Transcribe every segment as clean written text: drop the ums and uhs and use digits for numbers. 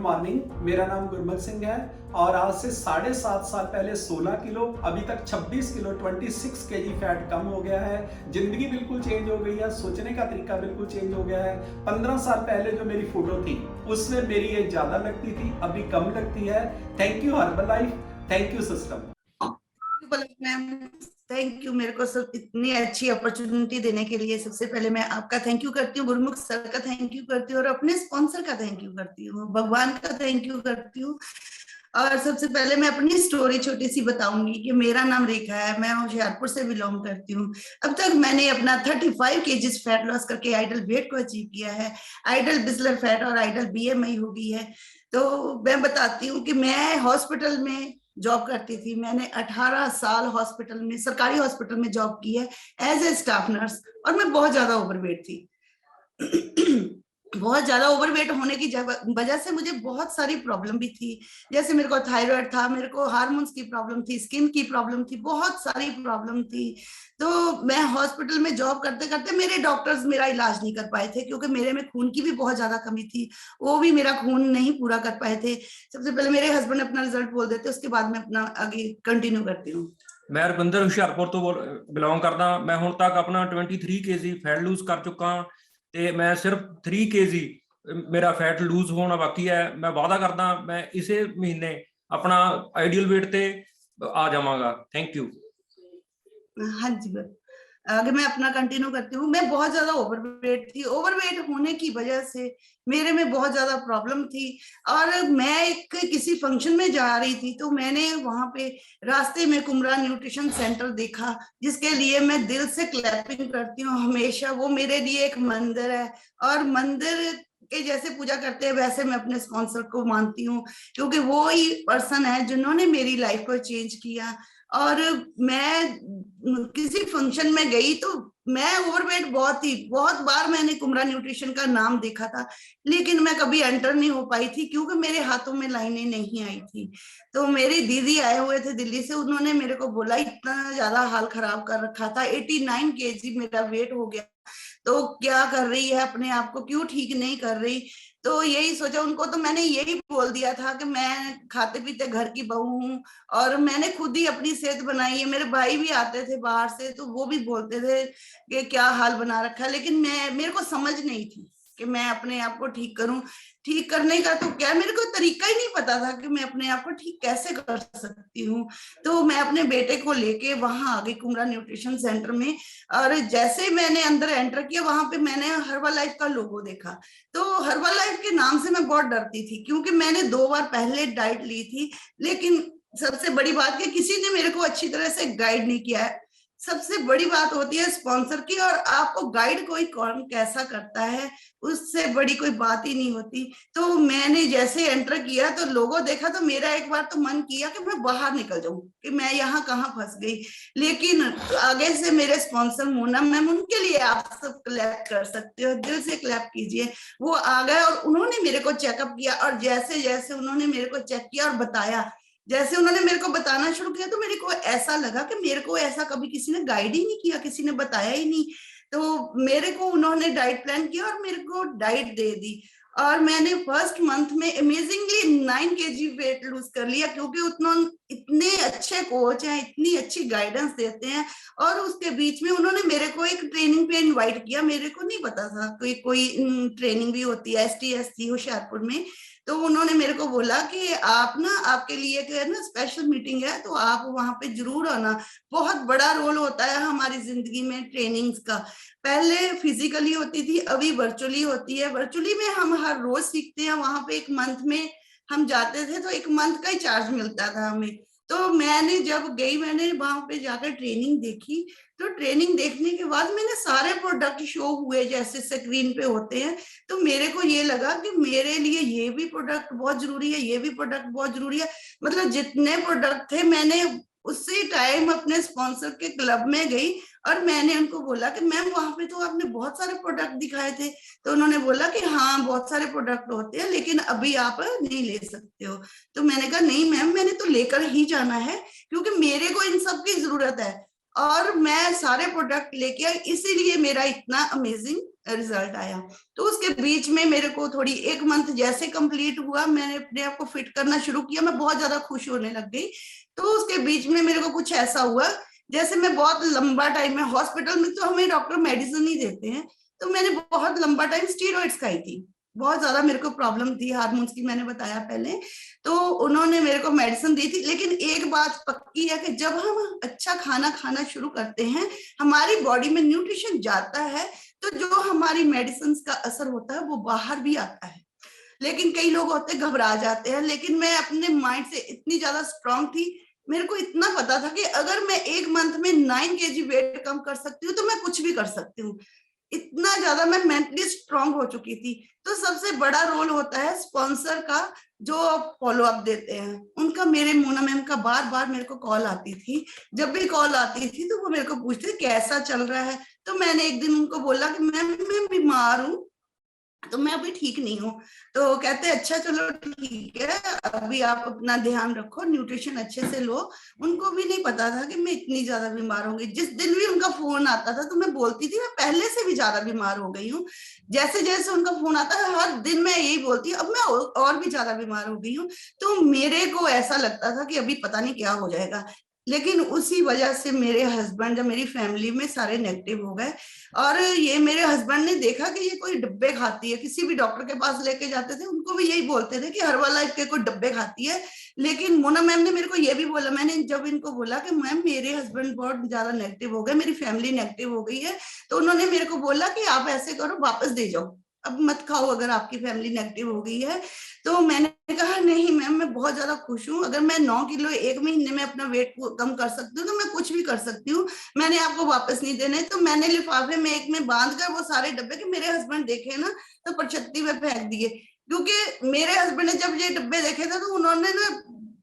Morning. मेरा नाम गुरमुख सिंह है और आज से 7.5 साल पहले 16 किलो, अभी तक 26 किलो 26 केजी फैट कम हो गया है। जिंदगी बिल्कुल चेंज हो गई है, सोचने का तरीका बिल्कुल चेंज हो गया है। 15 साल पहले जो मेरी फोटो थी उसमें मेरी एज ज्यादा लगती थी, अभी कम लगती है। Thank you Herbalife, thank you system. Ma'am thank you, मेरे को सब इतनी अच्छी अपॉर्चुनिटी देने के लिए सबसे पहले मैं आपका थैंक यू करती हूँ, गुरमुख सर का थैंक यू करती हूँ और अपने स्पॉन्सर का थैंक यू करती हूँ, भगवान का थैंक यू करती हूँ। और सबसे पहले मैं अपनी स्टोरी छोटी सी बताऊंगी कि मेरा नाम रेखा है, मैं होशियारपुर से बिलोंग करती हूँ। अब तक मैंने अपना 35 केजीज फैट लॉस करके आइडल वेट को अचीव किया है। आइडल बिस्लर फैट और आइडल बीएमआई हो गई है। तो मैं बताती हूँ कि मैं हॉस्पिटल में जॉब करती थी। मैंने 18 साल हॉस्पिटल में, सरकारी हॉस्पिटल में जॉब की है एज ए स्टाफ नर्स। और मैं बहुत ज्यादा ओवरवेट थी। बहुत ज्यादा ओवरवेट होने की वजह से मुझे बहुत सारी प्रॉब्लम भी थी। जैसे मेरे को थायराइड था, मेरे को हार्मोन्स की प्रॉब्लम थी, स्किन की प्रॉब्लम थी, बहुत सारी प्रॉब्लम थी। तो मैं हॉस्पिटल में जॉब करते करते मेरे डॉक्टर्स मेरा इलाज नहीं कर पाए थे क्योंकि मेरे में खून की भी बहुत ज्यादा कमी थी। वो भी मेरा खून नहीं पूरा कर पाए थे। सबसे पहले मेरे हस्बैंड अपना रिजल्ट बोल देते, उसके बाद मैं अपना आगे कंटिन्यू करती हूँ। मैं रविंदर हुशियारपुर तो बिलोंग करदा। मैं हुण तक अपना 23 केजी फैट लूज कर चुका ते मैं सिर्फ 3 केजी मेरा फैट लूज होना बाकी है। मैं वादा करदा मैं इसे महीने अपना आइडियल वेट ते आ जावांगा। Thank you. हाँ जी, अगर मैं अपना कंटिन्यू करती हूँ, मैं बहुत ज्यादा ओवरवेट थी। ओवरवेट होने की वजह से मेरे में बहुत ज्यादा प्रॉब्लम थी। और मैं एक किसी फंक्शन में जा रही थी तो मैंने वहां पे रास्ते में कुमरा न्यूट्रिशन सेंटर देखा, जिसके लिए मैं दिल से क्लैपिंग करती हूँ हमेशा। वो मेरे लिए एक मंदिर है और मंदिर के जैसे पूजा करते हैं वैसे मैं अपने स्पॉन्सर को मानती हूँ, क्योंकि वो ही पर्सन है जिन्होंने मेरी लाइफ को चेंज किया। और मैं किसी फंक्शन में गई तो मैं ओवरवेट बहुत थी। बहुत बार मैंने कुमरा न्यूट्रिशन का नाम देखा था, लेकिन मैं कभी एंटर नहीं हो पाई थी क्योंकि मेरे हाथों में लाइनें नहीं आई थी। तो मेरी दीदी आए हुए थे दिल्ली से, उन्होंने मेरे को बोला इतना ज्यादा हाल खराब कर रखा था, 89 केजी मेरा वेट हो गया, तो क्या कर रही है, अपने आप को क्यों ठीक नहीं कर रही। तो यही सोचा उनको, तो मैंने यही बोल दिया था कि मैं खाते पीते घर की बहू हूँ और मैंने खुद ही अपनी सेहत बनाई है। मेरे भाई भी आते थे बाहर से तो वो भी बोलते थे कि क्या हाल बना रखा है, लेकिन मेरे को समझ नहीं थी कि मैं अपने आप को ठीक करूं। ठीक करने का तो क्या, मेरे को तरीका ही नहीं पता था कि मैं अपने आप को ठीक कैसे कर सकती हूँ। तो मैं अपने बेटे को लेके वहां आ गई कुमरा न्यूट्रिशन सेंटर में। और जैसे मैंने अंदर एंटर किया, वहां पे मैंने हर्बल लाइफ का लोगो देखा। तो हर्बल लाइफ के नाम से मैं बहुत डरती थी क्योंकि मैंने 2 बार पहले डाइट ली थी, लेकिन सबसे बड़ी बात कि किसी ने मेरे को अच्छी तरह से गाइड नहीं किया है। सबसे बड़ी बात होती है स्पॉन्सर की, और आपको गाइड कोई कौन कैसा करता है उससे बड़ी कोई बात ही नहीं होती। तो मैंने जैसे एंटर किया तो लोगो देखा तो मेरा एक बार तो मन किया कि मैं बाहर निकल जाऊं, कि मैं यहाँ कहाँ फंस गई। लेकिन आगे से मेरे स्पॉन्सर मोना मैम, उनके लिए आप सब क्लैप कर सकते हो, दिल से क्लैप कीजिए। वो आ गए और उन्होंने मेरे को चेकअप किया, और जैसे जैसे उन्होंने मेरे को चेक किया और बताया, जैसे उन्होंने मेरे को बताना शुरू किया तो मेरे को ऐसा लगा कि मेरे को ऐसा कभी किसी ने गाइड ही नहीं किया, किसी ने बताया ही नहीं। तो मेरे को उन्होंने डाइट प्लान किया और मेरे को डाइट दे दी, और मैंने फर्स्ट मंथ में अमेजिंगली 9 केजी वेट लूज कर लिया, क्योंकि उतना इतने अच्छे कोच हैं, इतनी अच्छी गाइडेंस देते हैं। और उसके बीच में उन्होंने मेरे को एक ट्रेनिंग पे इनवाइट किया, मेरे को नहीं पता था कोई ट्रेनिंग भी होती है, STS थी होशियारपुर में। तो उन्होंने मेरे को बोला कि आप ना, आपके लिए क्या है ना स्पेशल मीटिंग है, तो आप वहां पे जरूर आना। बहुत बड़ा रोल होता है हमारी जिंदगी में ट्रेनिंग्स का। पहले फिजिकली होती थी, अभी वर्चुअली होती है। वर्चुअली में हम हर रोज सीखते हैं, वहां पे एक मंथ में हम जाते थे तो एक मंथ का ही चार्ज मिलता था हमें। तो मैंने जब गई, मैंने वहां पे जाकर ट्रेनिंग देखी। तो ट्रेनिंग देखने के बाद मैंने सारे प्रोडक्ट शो हुए जैसे स्क्रीन पे होते हैं, तो मेरे को ये लगा कि मेरे लिए ये भी प्रोडक्ट बहुत जरूरी है, ये भी प्रोडक्ट बहुत जरूरी है। मतलब जितने प्रोडक्ट थे, मैंने उसी टाइम अपने स्पॉन्सर के क्लब में गई और मैंने उनको बोला कि मैम वहां पे तो आपने बहुत सारे प्रोडक्ट दिखाए थे। तो उन्होंने बोला कि हाँ बहुत सारे प्रोडक्ट होते हैं, लेकिन अभी आप नहीं ले सकते हो। तो मैंने कहा नहीं मैम, मैंने तो लेकर ही जाना है क्योंकि मेरे को इन सब की जरूरत है। और मैं सारे प्रोडक्ट लेके आई, इसीलिए मेरा इतना अमेजिंग रिजल्ट आया। तो उसके बीच में मेरे को थोड़ी 1 मंथ जैसे कंप्लीट हुआ, मैंने अपने आप को फिट करना शुरू किया, मैं बहुत ज्यादा खुश होने लग गई। तो उसके बीच में मेरे को कुछ ऐसा हुआ, जैसे मैं बहुत लंबा टाइम में हॉस्पिटल में, तो हमें डॉक्टर मेडिसिन ही देते हैं, तो मैंने बहुत लंबा टाइम स्टीरॉइड्स खाई थी, बहुत ज्यादा मेरे को प्रॉब्लम थी हार्मोन्स की, मैंने बताया पहले। तो उन्होंने मेरे को मेडिसिन दी थी, लेकिन एक बात पक्की है कि जब हम अच्छा खाना खाना शुरू करते हैं, हमारी बॉडी में न्यूट्रिशन जाता है, तो जो हमारी मेडिसिन का असर होता है वो बाहर भी आता है। लेकिन कई लोग होते घबरा जाते हैं, लेकिन मैं अपने माइंड से इतनी ज्यादा स्ट्रांग थी, मेरे को इतना पता था कि अगर मैं 1 मंथ में 9 kg वेट कम कर सकती हूँ तो मैं कुछ भी कर सकती हूँ। इतना ज्यादा मैं मेंटली स्ट्रांग हो चुकी थी। तो सबसे बड़ा रोल होता है स्पॉन्सर का, जो फॉलो अप देते हैं उनका। मेरे मोना मैम का बार बार मेरे को कॉल आती थी, जब भी कॉल आती थी तो वो मेरे को पूछते कैसा चल रहा है। तो मैंने एक दिन उनको बोला कि मैम मैं बीमार हूँ, तो मैं अभी ठीक नहीं हूँ। तो कहते अच्छा चलो ठीक है, अभी आप अपना ध्यान रखो, न्यूट्रिशन अच्छे से लो। उनको भी नहीं पता था कि मैं इतनी ज्यादा बीमार होंगी। जिस दिन भी उनका फोन आता था तो मैं बोलती थी मैं पहले से भी ज्यादा बीमार हो गई हूँ। जैसे जैसे उनका फोन आता है हर दिन मैं यही बोलती हूँ अब मैं और भी ज्यादा बीमार हो गई हूँ। तो मेरे को ऐसा लगता था कि अभी पता नहीं क्या हो जाएगा। लेकिन उसी वजह से मेरे हस्बैंड या मेरी फैमिली में सारे नेगेटिव हो गए। और ये मेरे हस्बैंड ने देखा कि ये कोई डब्बे खाती है, किसी भी डॉक्टर के पास लेके जाते थे उनको भी यही बोलते थे कि हर्बलाइफ के कोई डब्बे खाती है। लेकिन मोना मैम ने मेरे को ये भी बोला, मैंने जब इनको बोला कि मैम मेरे हस्बैंड बहुत ज्यादा नेगेटिव हो गए, मेरी फैमिली नेगेटिव हो गई है, तो उन्होंने मेरे को बोला कि आप ऐसे करो वापस दे जाओ, अब मत खाओ अगर आपकी फैमिली नेगेटिव हो गई है। तो मैंने कहा नहीं मैम मैं बहुत ज्यादा खुश हूँ, अगर मैं 9 किलो 1 महीने में अपना वेट कम कर सकती हूँ तो मैं कुछ भी कर सकती हूँ, मैंने आपको वापस नहीं देने। तो मैंने लिफाफे में एक में बांध कर वो सारे डब्बे के मेरे हस्बैंड देखे ना तो परछत्ती में फेंक दिए। क्योंकि मेरे हस्बैंड ने जब ये डब्बे देखे थे तो उन्होंने ना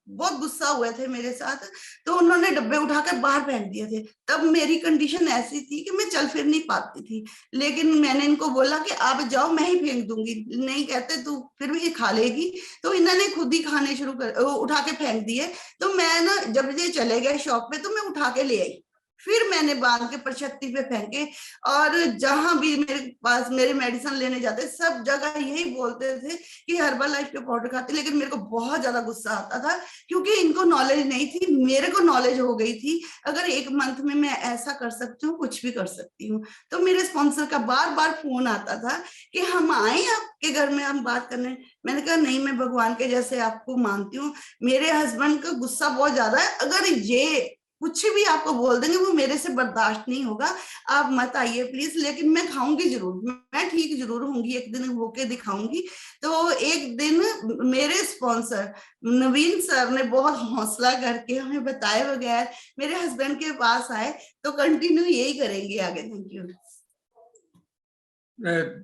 बहुत गुस्सा हुए थे मेरे साथ, तो उन्होंने डब्बे उठाकर बाहर फेंक दिए थे। तब मेरी कंडीशन ऐसी थी कि मैं चल फिर नहीं पाती थी। लेकिन मैंने इनको बोला कि आप जाओ मैं ही फेंक दूंगी, नहीं कहते तू फिर भी ये खा लेगी। तो इन्होंने खुद ही खाने शुरू कर उठा के फेंक दिए। तो मैं ना जब ये चले गए शॉप पे तो मैं उठा के ले आई, फिर मैंने बांध के परछत्ती पे फेंके। और जहां भी मेरे पास मेरे मेडिसिन लेने जाते सब जगह यही बोलते थे कि हर्बल लाइफ के पाउडर खाते। लेकिन मेरे को बहुत ज्यादा गुस्सा आता था क्योंकि इनको नॉलेज नहीं थी, मेरे को नॉलेज हो गई थी। अगर 1 मंथ में मैं ऐसा कर सकती हूँ, कुछ भी कर सकती हूँ। तो मेरे स्पॉन्सर का बार बार फोन आता था कि हम आए आपके घर में हम बात करने। मैंने कहा नहीं मैं भगवान के जैसे आपको मानती हूँ। मेरे हस्बैंड का गुस्सा बहुत ज्यादा है, अगर ये कुछ भी आपको बोल देंगे वो मेरे से बर्दाश्त नहीं होगा, आप मत आइए प्लीज। लेकिन मैं खाऊंगी जरूर, मैं ठीक जरूर होंगी, एक दिन होके दिखाऊंगी। तो एक दिन मेरे स्पॉन्सर नवीन सर ने बहुत हौसला करके हमें बताए बगैर मेरे हस्बैंड के पास आए। तो कंटिन्यू यही करेंगे आगे।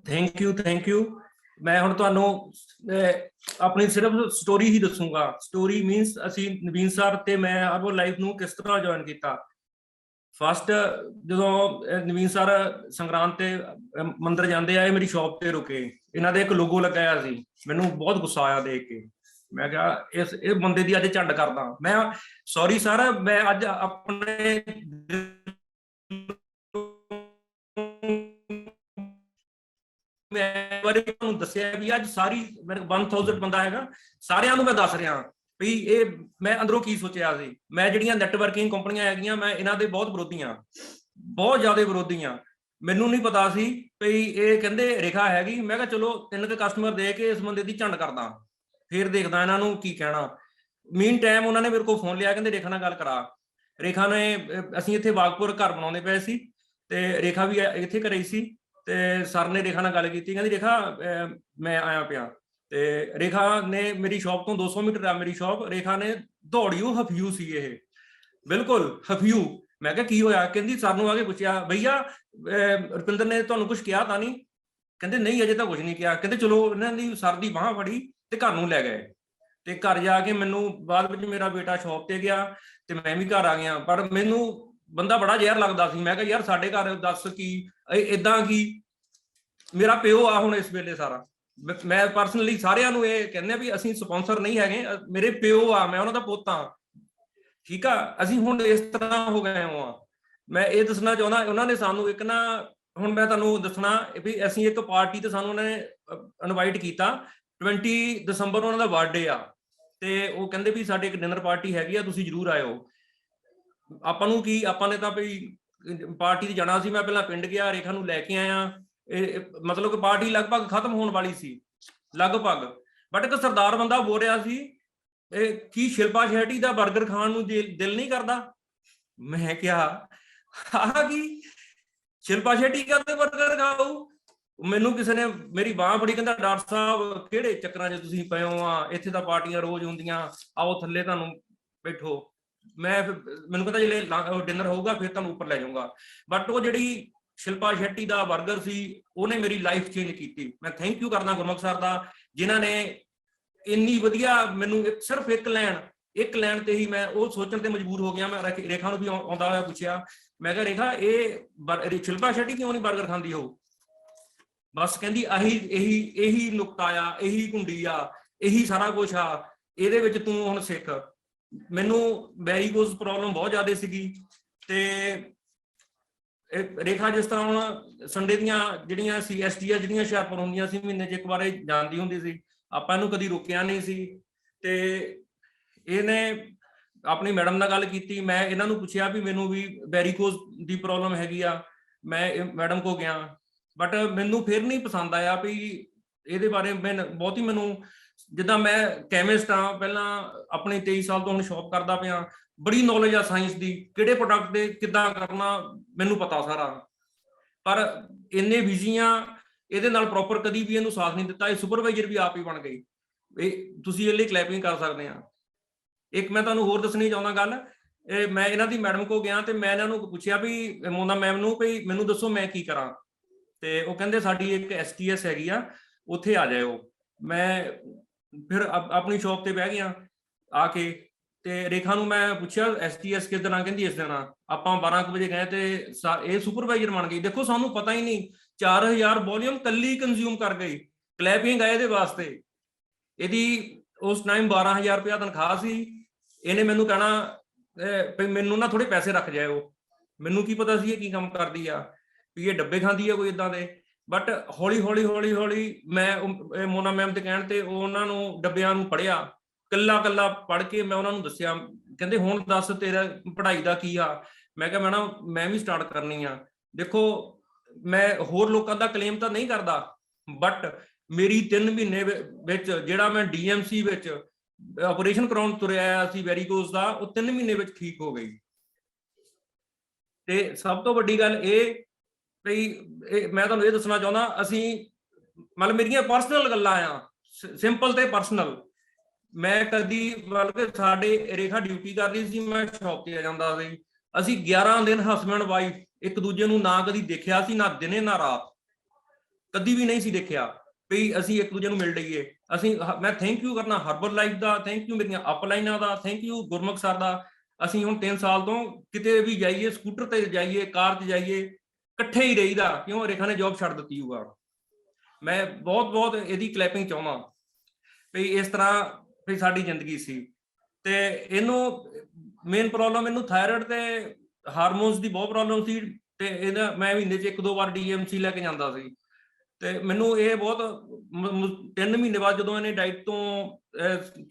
Thank you. Thank you. मैं हुण तुहानू अपनी सिर्फ स्टोरी ही दसूंगा। स्टोरी मीनस असी नवीन सर ते मैं हर्बल लाइफ नू किस तरह ज्वाइन किया। फस्ट जो नवीन सर संगरांद ते मंदिर जाते आए मेरी शॉप ते रुके, इन्हां दे एक लोगो लगाया सी, मैनू बहुत गुस्सा आया देख के। मैं कहा इस बंदे दी अज झंड करदा। मैं सॉरी सर, मैं अज अपने मैं बारे तुहानू दस्सिया भी अज सारी 1000 बंदा हैगा, सारियां नू मैं दस रहा भी ये मैं अंदरों की सोचिया सी। मैं जिहड़ियां नैटवर्किंग कंपनियां हैगियां मैं इन्हां दे बहुत विरोधी हाँ, बहुत ज्यादा विरोधी हाँ। मैनू नहीं पता सी भी ये कहंदे रेखा हैगी। मैं कहा चलो 3 कस्टमर दे के इस बंदे दी झंड करदा, फिर देखदा इन्हां नू की कहना। मीन टाइम उन्होंने मेरे को फोन लिया, कहंदे रेखा नाल गल करा। रेखा ने असीं इत्थे वागपुर घर बनाउंदे पए सी ते रेखा भी इत्थे घरे ही सी ते सर ने रेखा नाल गल कीती, कहंदी रेखा मैं आया पिया। ते रेखा ने मेरी शॉप तो 200 मीटर आ मेरी शॉप, रेखा ने दौड़ियो हफियू सी ये बिल्कुल हफियू। मैं क्या की होया? कहंदी सर नूं आके पुछया भैया रुपिंदर ने तुहानूं कुछ कहा तां नहीं? कहंदे नहीं अजे तां कुछ नहीं कहा। कहंदे चलो इन्हां दी सर दी बांह फड़ी ते घर नूं लै गए। ते घर जाके मैनूं बाद विच मेरा बेटा शॉप ते गया ते मैं भी घर आ गया। पर मैनूं बंदा बड़ा जहर लगदा सी। मैं कहा यार साडे घर दस की इदां की मेरा प्यो आ हुण इस वेले सारा। मैं परसनली सारियां नूं ये कहने भी असीं स्पॉन्सर नहीं हैगे, मेरे प्यो आ, मैं उन्हां दा पुੱਤ आ, ठीक आ। असीं हुण इस तरह हो गए हो। ਮੈਂ ਇਹ ਦੱਸਣਾ ਚਾਹੁੰਦਾ, ਉਹਨਾਂ ਨੇ ਸਾਨੂੰ ਇੱਕ ਨਾ, ਹੁਣ ਮੈਂ ਤੁਹਾਨੂੰ ਦੱਸਣਾ ਵੀ ਅਸੀਂ ਇੱਕ ਪਾਰਟੀ ਤੇ ਸਾਨੂੰ ਉਹਨਾਂ ਨੇ ਇਨਵਾਈਟ ਕੀਤਾ, 20 ਦਸੰਬਰ ਉਹਨਾਂ ਦਾ ਬਰਥਡੇ ਆ, ਤੇ ਉਹ ਕਹਿੰਦੇ ਵੀ ਸਾਡੇ ਇੱਕ ਡਿਨਰ ਪਾਰਟੀ ਹੈਗੀ ਆ, ਤੁਸੀਂ ਜ਼ਰੂਰ ਆਇਓ। ਆਪਾਂ ਨੂੰ ਕੀ, ਆਪਾਂ ਨੇ ਤਾਂ ਵੀ ਪਾਰਟੀ ਤੇ ਜਾਣਾ ਸੀ। ਮੈਂ ਪਹਿਲਾਂ ਪਿੰਡ ਗਿਆ, ਰੇਖਾ ਨੂੰ ਲੈ ਕੇ ਆਇਆ, ਮਤਲਬ ਕਿ ਪਾਰਟੀ ਲਗਭਗ ਖਤਮ ਹੋਣ ਵਾਲੀ ਸੀ ਲਗਭਗ, ਬਟ ਇੱਕ ਸਰਦਾਰ ਬੰਦਾ ਬੋਲ ਰਿਹਾ ਸੀ, ਕੀ ਸ਼ਿਲਪਾ ਸ਼ੈਟੀ ਦਾ 버ਗਰ ਖਾਣ ਨੂੰ ਦਿਲ ਨਹੀਂ ਕਰਦਾ? ਮੈਂ ਕਿਹਾ ਆਹ ਕੀ, ਸ਼ਿਲਪਾ ਸ਼ੈਟੀ ਕਰਦੇ 버ਗਰ ਖਾਓ? ਮੈਨੂੰ ਕਿਸੇ ਨੇ ਮੇਰੀ ਬਾਂਹ ਫੜੀ, ਕਹਿੰਦਾ ਡਾਕਟਰ ਸਾਹਿਬ ਕਿਹੜੇ ਚੱਕਰਾਂ 'ਚ ਤੁਸੀਂ ਪਏ ਹੋ ਆ, ਇੱਥੇ ਤਾਂ ਪਾਰਟੀਆਂ ਰੋਜ਼ ਹੁੰਦੀਆਂ, ਆਓ ਥੱਲੇ ਤੁਹਾਨੂੰ ਬੈਠੋ। ਮੈਨੂੰ ਕਹਿੰਦਾ ਜੇ ਡਿਨਰ ਹੋਊਗਾ ਫਿਰ ਤੁਹਾਨੂੰ ਉੱਪਰ ਲੈ ਜਾਊਗਾ। ਬਟ ਉਹ ਜਿਹੜੀ ਸ਼ਿਲਪਾ ਸ਼ੈਟੀ ਦਾ 버ਗਰ ਸੀ, ਉਹਨੇ ਮੇਰੀ ਲਾਈਫ ਚੇਂਜ ਕੀਤੀ। ਮੈਂ ਥੈਂਕ ਯੂ ਕਰਦਾ ਗੁਰਮੁਖ ਸਰ ਦਾ, ਜਿਨ੍ਹਾਂ ਨੇ ਇੰਨੀ ਵਧੀਆ ਮੈਨੂੰ ਸਿਰਫ ਇੱਕ ਲੈਣ ਤੇ ਹੀ ਮੈਂ ਉਹ ਸੋਚਣ ਤੇ ਮਜਬੂਰ ਹੋ ਗਿਆ। ਮੈਂ ਰੇਖਾ ਨੂੰ ਵੀ ਆਉਂਦਾ ਹੋਇਆ ਪੁੱਛਿਆ, ਮੈਂ ਕਿਹਾ ਰੇਖਾ ਇਹ ਸ਼ਿਲਪਾ ਸ਼ੈਟੀ ਕਿਉਂ ਨਹੀਂ 버ਗਰ ਖਾਂਦੀ? ਹੋ ਬਸ ਕਹਿੰਦੀ ਇਹੀ ਨੁਕਤਾ ਆ, ਇਹੀ ਕੁੰਡੀ ਆ, ਇਹੀ ਸਾਰਾ ਕੁਛ ਆ, ਇਹਦੇ ਵਿੱਚ ਤੂੰ ਹੁਣ ਸਿੱਖ। ਮੈਨੂੰ ਵੈਰੀਕੋਜ਼ ਪ੍ਰੋਬਲਮ ਬਹੁਤ ਜ਼ਿਆਦਾ ਸੀਗੀ, ਤੇ ਰੇਖਾ ਜਿਸ ਤਰ੍ਹਾਂ ਹੁਣ ਸੰਡੇ ਦੀਆਂ ਜਿਹੜੀਆਂ CST ਜਿਹੜੀਆਂ ਹੁਸ਼ਿਆਰਪੁਰ ਹੁੰਦੀਆਂ ਸੀ, ਮਹੀਨੇ 'ਚ ਇੱਕ ਵਾਰ ਜਾਂਦੀ ਹੁੰਦੀ ਸੀ, ਆਪਾਂ ਇਹਨੂੰ ਕਦੀ ਰੋਕਿਆ ਨਹੀਂ ਸੀ। ਤੇ ਇਹਨੇ ਆਪਣੀ ਮੈਡਮ ਨਾਲ ਗੱਲ ਕੀਤੀ, ਮੈਂ ਇਹਨਾਂ ਨੂੰ ਪੁੱਛਿਆ ਵੀ ਮੈਨੂੰ ਵੀ ਵੈਰੀਕੋਜ਼ ਦੀ ਪ੍ਰੋਬਲਮ ਹੈਗੀ ਆ, ਮੈਂ ਮੈਡਮ ਕੋ ਗਿਆ, ਬਟ ਮੈਨੂੰ ਫਿਰ ਨਹੀਂ ਪਸੰਦ ਆਇਆ ਵੀ ਇਹਦੇ ਬਾਰੇ ਬਹੁਤੀ ਮੈਨੂੰ, ਜਿੱਦਾਂ ਮੈਂ ਕੈਮਿਸਟ ਆ, ਪਹਿਲਾਂ ਆਪਣੇ 23 ਸਾਲ ਤੋਂ ਹੁਣ ਸ਼ੌਪ ਕਰਦਾ ਪਿਆ, ਬੜੀ ਨੌਲੇਜ ਆ ਸਾਇੰਸ ਦੀ, ਕਿਹੜੇ ਪ੍ਰੋਡਕਟ ਦੇ ਕਿੱਦਾਂ ਕਰਨਾ ਮੈਨੂੰ ਪਤਾ ਸਾਰਾ, ਪਰ ਇੰਨੇ ਬਿਜ਼ੀ ਆ, ਇਹਦੇ ਨਾਲ ਪ੍ਰੋਪਰ ਕਦੀ ਵੀ ਇਹਨੂੰ ਸਾਥ ਨਹੀਂ ਦਿੱਤਾ। ਇਹ ਸੁਪਰਵਾਈਜ਼ਰ ਵੀ ਆਪ ਹੀ ਬਣ ਗਈ, ਤੁਸੀਂ ਇਹ ਲਈ ਕਲੈਪਿੰਗ ਕਰ ਸਕਦੇ ਆ। ਇੱਕ ਮੈਂ ਤੁਹਾਨੂੰ ਹੋਰ ਦੱਸਣੀ ਚਾਹੁੰਦਾ ਗੱਲ, ਮੈਂ ਇਹਨਾਂ ਦੀ ਮੈਡਮ ਕੋ ਗਿਆ ਤੇ ਮੈਂ ਇਹਨਾਂ ਨੂੰ ਪੁੱਛਿਆ ਵੀ ਮੋਨਾ ਮੈਮ ਨੂੰ ਵੀ ਮੈਨੂੰ ਦੱਸੋ ਮੈਂ ਕੀ ਕਰਾਂ, ਤੇ ਉਹ ਕਹਿੰਦੇ ਸਾਡੀ ਇੱਕ STS ਹੈਗੀ ਆ, ਉੱਥੇ ਆ ਜਾਇਓ। ਮੈਂ ਫਿਰ ਆਪਣੀ ਸ਼ੌਪ ਤੇ ਬਹਿ ਗਿਆ ਆ ਕੇ, ਤੇ ਰੇਖਾ ਨੂੰ ਮੈਂ ਪੁੱਛਿਆ STS ਕਿਸ ਦਿਨ? ਕਹਿੰਦੀ ਇਸ ਦਿਨ। ਆਪਾਂ 12 ਵਜੇ ਗਏ ਤੇ ਇਹ ਸੁਪਰਵਾਈਜ਼ਰ ਬਣ ਗਈ। ਦੇਖੋ ਸਾਨੂੰ ਪਤਾ ਹੀ ਨਹੀਂ, 4000 ਵੋਲੀਅਮ ਕੱਲੀ ਕੰਜ਼ਿਊਮ ਕਰ ਗਈ। ਕਲੈਪਿੰਗ ਆਏ ਇਹਦੇ ਵਾਸਤੇ। ਇਹਦੀ ਉਸ ਟਾਈਮ 12000 ਰੁਪਇਆ ਤਨਖਾਹ ਸੀ। ਇਹਨੇ ਮੈਨੂੰ ਕਹਿਣਾ ਮੈਨੂੰ ਨਾ ਥੋੜੇ ਪੈਸੇ ਰੱਖ ਜਾਇਓ। ਮੈਨੂੰ ਕੀ ਪਤਾ ਸੀ ਇਹ ਕੀ ਕੰਮ ਕਰਦੀ ਆ, ਵੀ ਇਹ ਡੱਬੇ ਖਾਂਦੀ ਆ ਕੋਈ ਇਦਾਂ ਦੇ। ਬਟ ਹੌਲੀ ਹੌਲੀ ਮੈਂ ਮੋਨਾ ਮੈਮ ਦੇ ਕਹਿਣ ਤੇ ਉਹਨਾਂ ਨੂੰ ਡੱਬਿਆਂ ਨੂੰ ਪੜ੍ਹਿਆ, ਕੱਲਾ ਪੜ੍ਹ ਕੇ ਮੈਂ ਉਹਨਾਂ ਨੂੰ ਦੱਸਿਆ। ਕਹਿੰਦੇ ਹੁਣ ਦੱਸ ਤੇਰਾ ਪੜ੍ਹਾਈ ਦਾ ਕੀ ਆ? ਮੈਂ ਕਿਹਾ ਮੈਡਮ ਮੈਂ ਵੀ ਸਟਾਰਟ ਕਰਨੀ ਆ। ਦੇਖੋ ਮੈਂ ਹੋਰ ਲੋਕਾਂ ਦਾ ਕਲੇਮ ਤਾਂ ਨਹੀਂ ਕਰਦਾ, ਬਟ ਮੇਰੀ 3 ਮਹੀਨੇ ਵਿੱਚ ਜਿਹੜਾ ਮੈਂ DMC ਵਿੱਚ ਆਪਰੇਸ਼ਨ ਕਰਾਉਣ ਤੁਰਿਆ ਆਇਆ ਸੀ ਵੈਰੀਕੋਜ਼ ਦਾ, ਉਹ 3 ਮਹੀਨੇ ਵਿੱਚ ਠੀਕ ਹੋ ਗਈ। ਤੇ ਸਭ ਤੋਂ ਵੱਡੀ ਗੱਲ ਇਹ ਵੀ ਮੈਂ ਤੁਹਾਨੂੰ ਇਹ ਦੱਸਣਾ ਚਾਹੁੰਦਾ, ਅਸੀਂ ਮਤਲਬ ਮੇਰੀਆਂ ਪਰਸਨਲ ਗੱਲਾਂ ਆ, ਸਿੰਪਲ ਤੇ ਪਰਸਨਲ। ਮੈਂ ਕਦੀ ਮਤਲਬ ਕਿ ਸਾਡੇ ਰੇਖਾ ਡਿਊਟੀ ਕਰਦੀ ਸੀ, ਮੈਂ ਸ਼ੌਪ ਤੇ ਆ ਜਾਂਦਾ ਸੀ। ਅਸੀਂ 11 ਦਿਨ ਹਸਬੈਂਡ ਵਾਈਫ ਇੱਕ ਦੂਜੇ ਨੂੰ ਨਾ ਕਦੀ ਦੇਖਿਆ ਸੀ, ਨਾ ਦਿਨੇ ਨਾ ਰਾਤ, ਕਦੀ ਵੀ ਨਹੀਂ ਸੀ ਦੇਖਿਆ ਵੀ ਅਸੀਂ ਇੱਕ ਦੂਜੇ ਨੂੰ ਮਿਲ ਲਈਏ। ਮੈਂ ਥੈਂਕ ਯੂ ਕਰਨਾ herbal life the, thank you ਮੇਰੀਆਂ ਅਪਲਾਈਨਾਂ ਦਾ, ਥੈਂਕ ਯੂ ਗੁਰਮੁਖ ਸਰ ਦਾ। ਅਸੀਂ ਹੁਣ 3 ਸਾਲ ਤੋਂ ਕਿਤੇ ਵੀ ਜਾਈਏ, ਸਕੂਟਰ ਤੇ ਜਾਈਏ, ਕਾਰ 'ਚ ਜਾਈਏ, ਇਕੱਠੇ ਹੀ ਰਹੀਦਾ। ਕਿਉਂ? ਰੇਖਾ ਨੇ ਜੌਬ ਛੱਡ ਦਿੱਤੀ ਹੋਊਗਾ। ਮੈਂ ਬਹੁਤ ਇਹਦੀ ਕਲੈਪਿੰਗ ਚਾਹੁੰਦਾ ਵੀ ਇਸ ਤਰ੍ਹਾਂ ਵੀ ਸਾਡੀ ਜ਼ਿੰਦਗੀ ਸੀ। ਤੇ ਇਹਨੂੰ ਮੇਨ ਪ੍ਰੋਬਲਮ ਇਹਨੂੰ ਥਾਇਰਾਇਡ ਤੇ ਹਾਰਮੋਨਸ ਦੀ ਬਹੁਤ ਪ੍ਰੋਬਲਮ ਸੀ। ਤੇ ਇਹਦਾ ਮੈਂ ਮਹੀਨੇ 'ਚ 1-2 ਵਾਰ DMC ਲੈ ਕੇ ਜਾਂਦਾ ਸੀ। ਤੇ ਮੈਨੂੰ ਇਹ ਬਹੁਤ 3 ਮਹੀਨੇ ਬਾਅਦ ਜਦੋਂ ਇਹਨੇ ਡਾਈਟ ਤੋਂ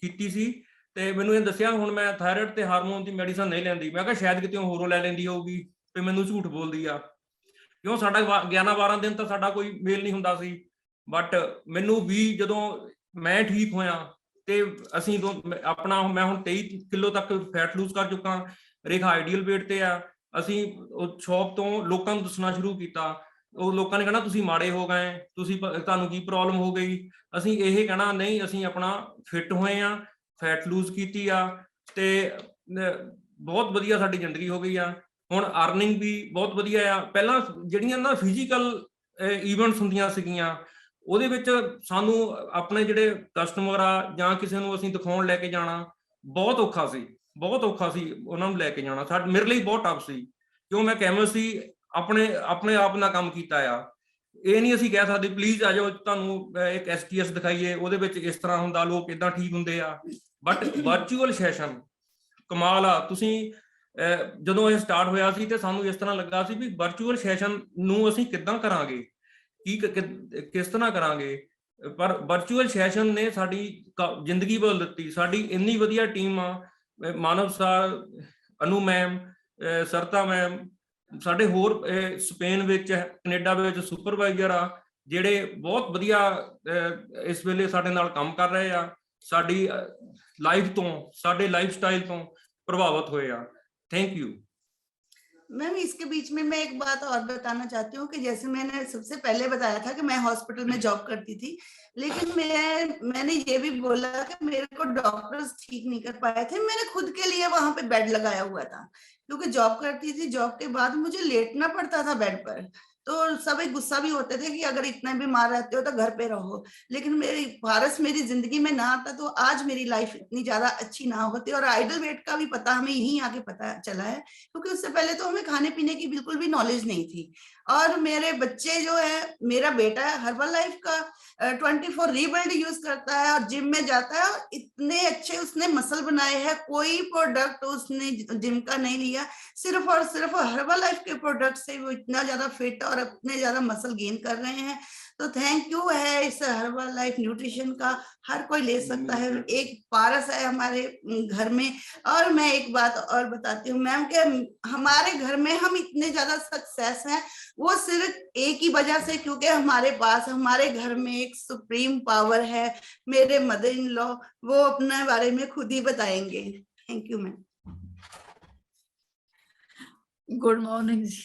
ਕੀਤੀ ਸੀ ਤੇ ਮੈਨੂੰ ਇਹ ਦੱਸਿਆ ਹੁਣ ਮੈਂ ਥਾਇਰਾਇਡ ਤੇ ਹਾਰਮੋਨ ਦੀ ਮੈਡੀਸਨ ਨਹੀਂ ਲੈਂਦੀ। ਮੈਂ ਕਿਹਾ ਸ਼ਾਇਦ ਕਿਤੇ ਹੋਰੋਂ ਲੈ ਲੈਂਦੀ ਹੋਊਗੀ ਤੇ ਮੈਨੂੰ ਝੂਠ ਬੋਲਦੀ ਆ। ਕਿਉਂ? ਸਾਡਾ 11-12 ਦਿਨ ਤਾਂ ਸਾਡਾ ਕੋਈ ਮੇਲ ਨਹੀਂ ਹੁੰਦਾ ਸੀ। ਬਟ ਮੈਨੂੰ ਵੀ ਜਦੋਂ ਮੈਂ ਠੀਕ ਹੋਇਆ ਤੇ ਅਸੀਂ ਆਪਣਾ ਮੈਂ ਹੁਣ 23 ਕਿਲੋ ਤੱਕ ਫੈਟ ਲੂਜ਼ ਕਰ ਚੁੱਕਾ। ਰੇਖਾ ਆਈਡੀਅਲ weight ਤੇ ਆ। ਅਸੀਂ ਉਹ ਸ਼ੌਪ ਤੋਂ ਲੋਕਾਂ ਨੂੰ ਦੱਸਣਾ ਸ਼ੁਰੂ ਕੀਤਾ। ਉਹ ਲੋਕਾਂ ਨੇ ਕਹਿਣਾ ਤੁਸੀਂ ਮਾੜੇ ਹੋ ਗਏ, ਤੁਹਾਨੂੰ ਕੀ ਪ੍ਰੋਬਲਮ ਹੋ ਗਈ। ਅਸੀਂ ਇਹ ਕਹਿਣਾ ਨਹੀਂ, ਅਸੀਂ ਆਪਣਾ ਫਿੱਟ ਹੋਏ ਆ, ਫੈਟ ਲੂਜ਼ ਕੀਤੀ ਆ ਤੇ ਬਹੁਤ ਵਧੀਆ ਸਾਡੀ ਜ਼ਿੰਦਗੀ ਹੋ ਗਈ ਆ। ਹੁਣ ਅਰਨਿੰਗ ਵੀ ਬਹੁਤ ਵਧੀਆ ਆ। ਪਹਿਲਾਂ ਜਿਹੜੀਆਂ ਨਾ ਫਿਜ਼ੀਕਲ ਈਵੈਂਟਸ ਹੁੰਦੀਆਂ ਸੀਗੀਆਂ ਉਹਦੇ ਵਿੱਚ ਸਾਨੂੰ ਆਪਣੇ ਜਿਹੜੇ ਕਸਟਮਰ ਆ ਜਾਂ ਕਿਸੇ ਨੂੰ ਅਸੀਂ ਦਿਖਾਉਣ ਲੈ ਕੇ ਜਾਣਾ ਬਹੁਤ ਔਖਾ ਸੀ ਉਹਨਾਂ ਨੂੰ ਲੈ ਕੇ ਜਾਣਾ। ਮੇਰੇ ਲਈ ਬਹੁਤ ਟਫ ਸੀ। ਕਿਉਂ? ਮੈਂ ਕੈਮਿਸਟ ਸੀ, ਆਪਣੇ ਆਪ ਨਾਲ ਕੰਮ ਕੀਤਾ ਆ। ਇਹ ਨਹੀਂ ਅਸੀਂ ਕਹਿ ਸਕਦੇ ਪਲੀਜ਼ ਆ ਜਾਓ ਤੁਹਾਨੂੰ ਇੱਕ STS ਦਿਖਾਈਏ, ਉਹਦੇ ਵਿੱਚ ਇਸ ਤਰ੍ਹਾਂ ਹੁੰਦਾ, ਲੋਕ ਏਦਾਂ ਠੀਕ ਹੁੰਦੇ ਆ। ਬਟ ਵਰਚੁਅਲ ਸੈਸ਼ਨ ਕਮਾਲ ਆ। ਤੁਸੀਂ ਜਦੋਂ ਇਹ ਸਟਾਰਟ ਹੋਇਆ ਸੀ ਤੇ ਸਾਨੂੰ ਇਸ ਤਰ੍ਹਾਂ ਲੱਗਾ ਸੀ ਵੀ ਵਰਚੁਅਲ ਸੈਸ਼ਨ ਨੂੰ ਅਸੀਂ ਕਿੱਦਾਂ ਕਰਾਂਗੇ, ਕਿਸ ਤਰ੍ਹਾਂ ਕਰਾਂਗੇ, ਪਰ ਵਰਚੁਅਲ ਸੈਸ਼ਨ ਨੇ ਸਾਡੀ ਜ਼ਿੰਦਗੀ ਬਦਲ ਦਿੱਤੀ। ਸਾਡੀ ਇੰਨੀ ਵਧੀਆ ਟੀਮ ਆ, ਮਾਨਵ ਸਰ, ਅਨੂ ਮੈਮ, ਸਰਤਾ ਮੈਮ, ਸਾਡੇ ਹੋਰ ਸਪੇਨ ਵਿੱਚ, ਕੈਨੇਡਾ ਵਿੱਚ ਸੁਪਰਵਾਈਜ਼ਰ ਆ ਜਿਹੜੇ ਬਹੁਤ ਵਧੀਆ ਇਸ ਵੇਲੇ ਸਾਡੇ ਨਾਲ ਕੰਮ ਕਰ ਰਹੇ ਆ, ਸਾਡੀ ਲਾਈਫ ਤੋਂ, ਸਾਡੇ लाइफ स्टाइल ਤੋਂ प्रभावित हुए। Thank you ma'am. इसके बीच में मैं एक बात और बताना चाहती हूँ कि जैसे मैंने सबसे पहले बताया था कि मैं हॉस्पिटल में जॉब करती थी, लेकिन मैंने ये भी बोला कि मेरे को डॉक्टर्स ठीक नहीं कर पाए थे। मैंने खुद के लिए वहां पे बेड लगाया हुआ था, क्योंकि जॉब करती थी, जॉब के बाद मुझे लेटना पड़ता था बेड पर। तो सब एक गुस्सा भी होते थे कि अगर इतना बीमार रहते हो तो घर पे रहो, लेकिन मेरी पारस मेरी जिंदगी में ना आता तो आज मेरी लाइफ इतनी ज्यादा अच्छी ना होती। और आइडल वेट का भी पता हमें यहीं आके पता चला है, क्योंकि उससे पहले तो हमें खाने पीने की बिल्कुल भी नॉलेज नहीं थी। और मेरे बच्चे जो है, मेरा बेटा है हर्बल लाइफ का 24 रीबिल्ड यूज करता है और जिम में जाता है, और इतने अच्छे उसने मसल बनाए हैं। कोई प्रोडक्ट उसने जिम का नहीं लिया, सिर्फ और सिर्फ हर्बल लाइफ के प्रोडक्ट से वो इतना ज्यादा फिट और इतने ज्यादा मसल गेन कर रहे हैं। तो थैंक यू है इस हर्बल लाइफ न्यूट्रिशन का, हर कोई ले सकता है। एक पारस है हमारे घर में। और मैं एक बात और बताती हूँ मैम कि हमारे घर में हम इतने ज्यादा सक्सेस हैं, वो सिर्फ एक ही वजह से, क्योंकि हमारे पास हमारे घर में एक सुप्रीम पावर है, मेरे मदर इन लॉ, वो अपने बारे में खुद ही बताएंगे। Thank you ma'am. Good morning जी,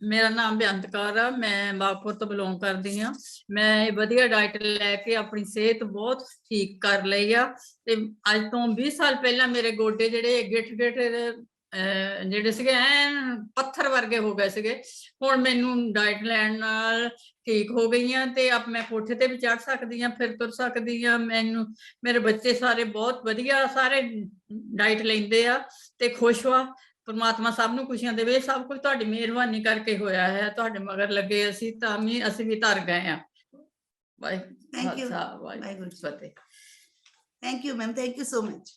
मेरा नाम बेअंत कौर है, मैं बागपुर तो बिलोंग करती हाँ। मैं वधिया डाइट लैके अपनी सेहत बहुत ठीक कर ली आ। ते अज तो 20 साल पहला मेरे गोडे जेडे गिठ गिठ जेडे सीगे ऐन पत्थर वर्गे हो गए सीगे। हुण मैनू डाइट लैण नाल ठीक हो गई हाँ, ते अब मैं कोठे ते भी चढ़ सकदी हाँ, फिर तुर सकदी हाँ। मैनू मेरे बच्चे सारे बहुत वधिया सारे डाइट लैंदे आ ते खुश वा। परमात्मा सब नूं खुशियां देवे। सब कुछ तुहाडी मेहरबानी करके होया है, तुहाडे मगर लगे असीं भी तर गए हैं। Thank you, thank you ma'am, thank you so much.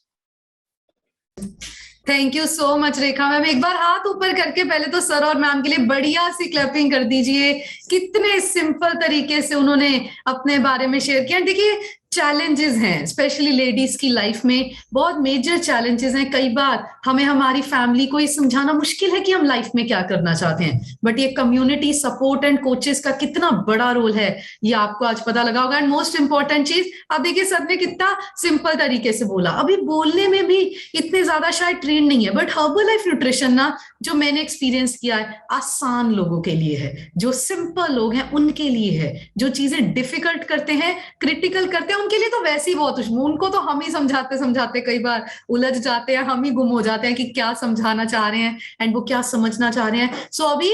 Thank you so much Rekha ma'am. एक बार हाथ ऊपर करके पहले तो सर और मैम के लिए बढ़िया सी क्लैपिंग कर दीजिए। कितने सिंपल तरीके से उन्होंने अपने बारे में शेयर किया। देखिए चैलेंजेस हैं, स्पेशली लेडीज की लाइफ में बहुत मेजर चैलेंजेस हैं। कई बार हमें हमारी फैमिली को ये समझाना मुश्किल है कि हम लाइफ में क्या करना चाहते हैं, बट ये कम्युनिटी सपोर्ट एंड कोचेस का कितना बड़ा रोल है ये आपको आज पता लगा होगा। एंड मोस्ट इंपॉर्टेंट चीज, अब देखिए सर ने कितना सिंपल तरीके से बोला। अभी बोलने में भी इतने ज्यादा शायद ट्रेन नहीं है, बट हर्बल लाइफ न्यूट्रिशन ना, जो मैंने एक्सपीरियंस किया है, आसान लोगों के लिए है, जो सिंपल लोग हैं उनके लिए है। जो चीजें डिफिकल्ट करते हैं, क्रिटिकल करते हैं, उनके लिए तो वैसे ही बहुत, उनको तो हम ही समझाते समझाते कई बार उलझ जाते हैं, हम ही गुम हो जाते हैं कि क्या समझाना चाह रहे हैं एंड वो क्या समझना चाह रहे हैं। सो अभी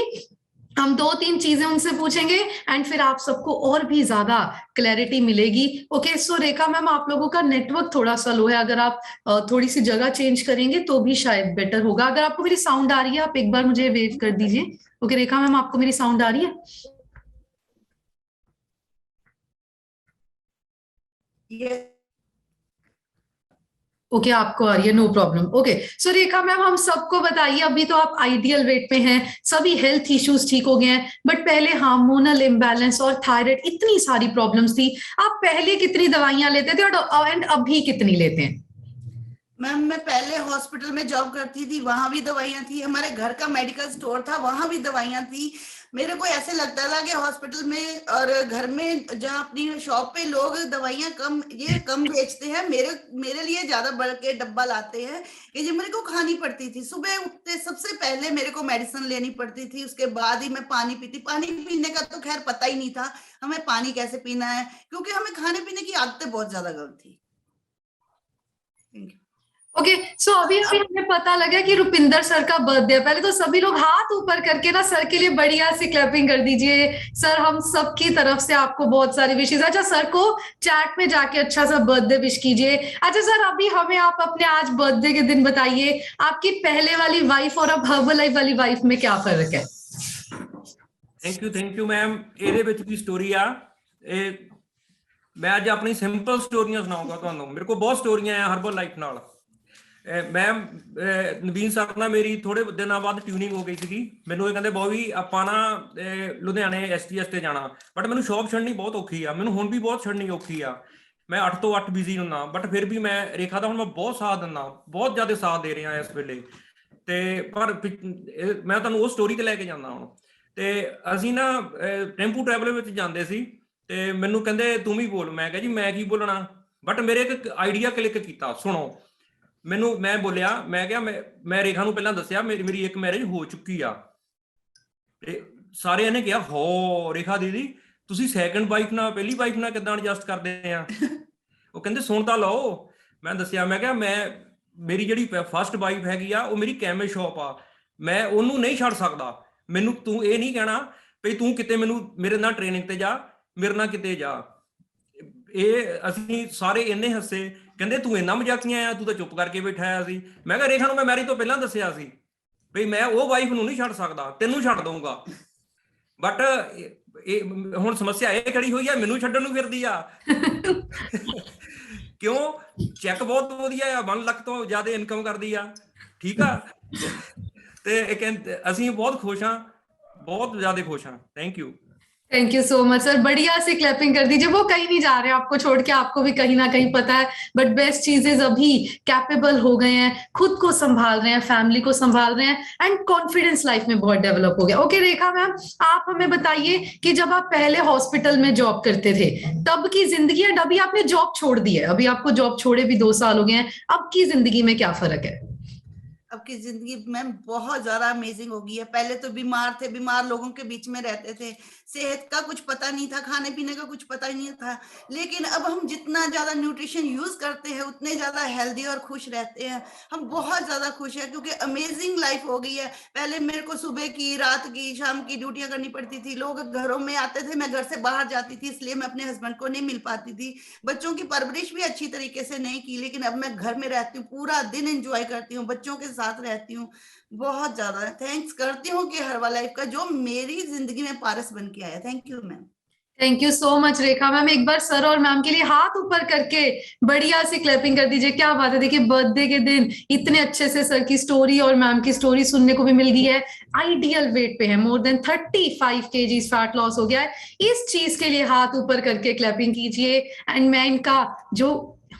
हम 2-3 चीजें उनसे पूछेंगे एंड फिर आप सबको और भी ज्यादा क्लैरिटी मिलेगी। ओके, सो रेखा मैम, आप लोगों का नेटवर्क थोड़ा सा लो है, अगर आप थोड़ी सी जगह चेंज करेंगे तो भी शायद बेटर होगा। अगर आपको मेरी साउंड आ रही है, आप एक बार मुझे वेव कर दीजिए। ओके रेखा मैम, आपको मेरी साउंड आ रही है? ओके आपको आ रही है, नो प्रॉब्लम। ओके सो रेखा मैम, हम सबको बताइए, अभी तो आप आइडियल वेट पे हैं, सभी हेल्थ इश्यूज ठीक हो गए हैं, बट पहले हार्मोनल इम्बैलेंस और थायराइड, इतनी सारी प्रॉब्लम्स थी। आप पहले कितनी दवाइयां लेते थे और अभी कितनी लेते हैं? मैम मैं पहले हॉस्पिटल में जॉब करती थी, वहां भी दवाइयां थी। हमारे घर का मेडिकल स्टोर था, वहां भी दवाइयां थी। मेरे को ऐसे लगता था कि हॉस्पिटल में और घर में, जहाँ अपनी शॉप पे लोग दवाइयां कम बेचते हैं, मेरे लिए ज्यादा बढ़ के डब्बा लाते हैं कि जो मेरे को खानी पड़ती थी। सुबह उठते सबसे पहले मेरे को मेडिसिन लेनी पड़ती थी, उसके बाद ही मैं पानी पीती। पानी पीने का तो खैर पता ही नहीं था हमें पानी कैसे पीना है, क्योंकि हमें खाने पीने की आदतें बहुत ज्यादा गलत थी। Thank you. ओके सो अभी हमें पता लगा कि रुपिंदर सर का बर्थडे है। पहले तो सभी लोग हाथ ऊपर करके ना सर के लिए बढ़िया सी क्लैपिंग कर दीजिए। सर हम सबकी तरफ से आपको बहुत सारी विशेष। अच्छा सर को चैट में जाके अच्छा सा बर्थडे विश कीजिए। अच्छा सर, अभी हमें आप अपने आज बर्थडे के दिन बताइए, आपकी पहले वाली वाइफ और अब हर्बल लाइफ वाली वाइफ में क्या फर्क है? Thank you ma'am. ਇਹਦੇ ਵਿੱਚ ਵੀ ਸਟੋਰੀ ਆ, ਮੈਂ ਅੱਜ ਆਪਣੀ ਸਿੰਪਲ ਸਟੋਰੀਆਂ ਸੁਣਾਉਂਗਾ ਤੁਹਾਨੂੰ। ਮੇਰੇ ਕੋਲ ਬਹੁਤ ਸਟੋਰੀਆਂ ਆ ਹਰਬਲ ਲਾਈਫ ਨਾਲ। ਮੈਮ ਨਵੀਨ ਸਰ ਨਾਲ ਮੇਰੀ ਥੋੜੇ ਦਿਨਾਂ ਬਾਅਦ ਟਿਊਨਿੰਗ ਹੋ ਗਈ ਸੀਗੀ। ਮੈਨੂੰ ਇਹ ਕਹਿੰਦੇ ਬੋਵੀ ਆਪਾਂ ਨਾ ਲੁਧਿਆਣੇ STS ਤੇ ਜਾਣਾ, ਬਟ ਮੈਨੂੰ ਸ਼ੌਪ ਛੱਡਣੀ ਬਹੁਤ ਔਖੀ ਆ, ਮੈਨੂੰ ਹੁਣ ਵੀ ਬਹੁਤ ਛੱਡਣੀ ਔਖੀ ਆ। ਮੈਂ 8 ਤੋਂ 8 ਬਿਜ਼ੀ ਹੁੰਦਾ, ਬਟ ਫਿਰ ਵੀ ਮੈਂ ਰੇਖਾ ਦਾ ਹੁਣ ਮੈਂ ਬਹੁਤ ਸਾਥ ਦਿੰਦਾ, ਬਹੁਤ ਜ਼ਿਆਦਾ ਸਾਥ ਦੇ ਰਿਹਾ ਇਸ ਵੇਲੇ। ਤੇ ਪਰ ਮੈਂ ਤੁਹਾਨੂੰ ਉਹ ਸਟੋਰੀ ਤੇ ਲੈ ਕੇ ਜਾਂਦਾ ਹੁਣ। ਤੇ ਅਸੀਂ ਨਾ ਟੈਂਪੂ ਟਰੈਵਲਰ ਵਿੱਚ ਜਾਂਦੇ ਸੀ, ਤੇ ਮੈਨੂੰ ਕਹਿੰਦੇ ਤੂੰ ਵੀ ਬੋਲ। ਮੈਂ ਕਿਹਾ ਜੀ ਮੈਂ ਕੀ ਬੋਲਣਾ, ਬਟ ਮੇਰੇ ਇੱਕ ਆਈਡੀਆ ਕਲਿੱਕ ਕੀਤਾ। ਸੁਣੋ, ਮੈਂ ਬੋਲਿਆ, ਮੈਂ ਕਿਹਾ ਮੈਂ ਰੇਖਾ ਨੂੰ ਪਹਿਲਾਂ ਦੱਸਿਆ ਮੇਰੀ ਇੱਕ ਮੈਰਿਜ ਹੋ ਚੁੱਕੀ ਆ। ਤੇ ਸਾਰਿਆਂ ਨੇ ਕਿਹਾ ਹੋ ਰੇਖਾ ਦੀਦੀ ਤੁਸੀਂ ਸੈਕੰਡ ਵਾਈਫ ਨਾਲ ਪਹਿਲੀ ਵਾਈਫ ਨਾਲ ਕਿੱਦਾਂ ਐਡਜਸਟ ਕਰਦੇ ਆ। ਉਹ ਕਹਿੰਦੇ ਸੁਣ ਤਾਂ ਲਓ। ਮੈਂ ਦੱਸਿਆ, ਮੈਂ ਕਿਹਾ ਮੇਰੀ ਜਿਹੜੀ ਫਸਟ ਵਾਈਫ ਹੈਗੀ ਆ ਉਹ ਮੇਰੀ ਕੈਮੇ ਸ਼ੌਪ ਆ, ਮੈਂ ਉਹਨੂੰ ਨਹੀਂ ਛੱਡ ਸਕਦਾ। ਮੈਨੂੰ ਤੂੰ ਇਹ ਨਹੀਂ ਕਹਿਣਾ ਵੀ ਤੂੰ ਕਿਤੇ ਮੇਰੇ ਨਾਲ ਟ੍ਰੇਨਿੰਗ ਤੇ ਜਾ, ਮੇਰੇ ਨਾਲ ਕਿਤੇ ਜਾ। ਇਹ ਅਸੀਂ ਸਾਰੇ ਇੰਨੇ ਹੱਸੇ, ਕਹਿੰਦੇ ਤੂੰ ਇੰਨਾ ਮਜ਼ਾਕੀਆ ਆ, ਤੂੰ ਤਾਂ ਚੁੱਪ ਕਰਕੇ ਬੈਠਾ ਆ ਸੀ। ਮੈਂ ਕਿਹਾ ਰੇਖਾ ਨੂੰ ਮੈਂ ਮੈਰਿਜ ਤੋਂ ਪਹਿਲਾਂ ਦੱਸਿਆ ਸੀ ਵੀ ਮੈਂ ਉਹ ਵਾਈਫ ਨੂੰ ਨਹੀਂ ਛੱਡ ਸਕਦਾ, ਤੈਨੂੰ ਛੱਡ ਦਊਂਗਾ। ਬਟ ਇਹ ਹੁਣ ਸਮੱਸਿਆ ਇਹ ਖੜੀ ਹੋਈ ਆ, ਮੈਨੂੰ ਛੱਡਣ ਨੂੰ ਫਿਰਦੀ ਆ। ਕਿਉਂ? ਚੈੱਕ ਬਹੁਤ ਵਧੀਆ ਆ, 1 ਲੱਖ ਤੋਂ ਜ਼ਿਆਦਾ ਇਨਕਮ ਕਰਦੀ ਆ, ਠੀਕ ਆ। ਤੇ ਇਹ ਕਹਿੰਦੇ ਅਸੀਂ ਬਹੁਤ ਖੁਸ਼ ਹਾਂ, बहुत ज्यादा खुश हैं। Thank you so much sir, बढ़िया से क्लैपिंग कर दीजिए। वो कहीं नहीं जा रहे हैं आपको छोड़ के, आपको भी कहीं ना कहीं पता है, बट बेस्ट चीजें अभी कैपेबल हो गए हैं, खुद को संभाल रहे हैं, फैमिली को संभाल रहे हैं, एंड कॉन्फिडेंस लाइफ में बहुत डेवलप हो गया। ओके रेखा मैम, आप हमें बताइए कि जब आप पहले हॉस्पिटल में जॉब करते थे तब की जिंदगी है, अभी आपने जॉब छोड़ दी है, अभी आपको जॉब छोड़े भी 2 साल हो गए हैं, अब की जिंदगी में क्या फर्क है? अब की जिंदगी मैम बहुत ज्यादा अमेजिंग हो गई है। पहले तो बीमार थे, बीमार लोगों के बीच में रहते थे, सेहत का कुछ पता नहीं था, खाने पीने का कुछ पता ही नहीं था। लेकिन अब हम जितना ज्यादा न्यूट्रिशन यूज करते हैं उतने ज्यादा हेल्दी और खुश रहते हैं। हम बहुत ज्यादा खुश हैं क्योंकि अमेजिंग लाइफ हो गई है। पहले मेरे को सुबह की, रात की, शाम की ड्यूटियां करनी पड़ती थी, लोग घरों में आते थे, मैं घर से बाहर जाती थी, इसलिए मैं अपने हस्बैंड को नहीं मिल पाती थी, बच्चों की परवरिश भी अच्छी तरीके से नहीं की। लेकिन अब मैं घर में रहती हूँ, पूरा दिन एंजॉय करती हूँ, बच्चों के साथ रहती हूँ, बहुत ज्यादा थैंक्स करती हूँ कि हर्बा लाइफ का जो मेरी जिंदगी में पारस बन के आया। Thank you ma'am. Thank you so much Rekha ma'am. एक बार सर और मैम के लिए हाथ ऊपर करके बढ़िया से क्लैपिंग कर दीजिए। क्या बात है, देखिए बर्थडे के दिन इतने अच्छे से सर की स्टोरी और मैम की स्टोरी सुनने को भी मिल गई है। आइडियल वेट पे है, more than 35 kg fat loss हो गया है। इस चीज के लिए हाथ ऊपर करके क्लैपिंग कीजिए। एंड मैं इनका जो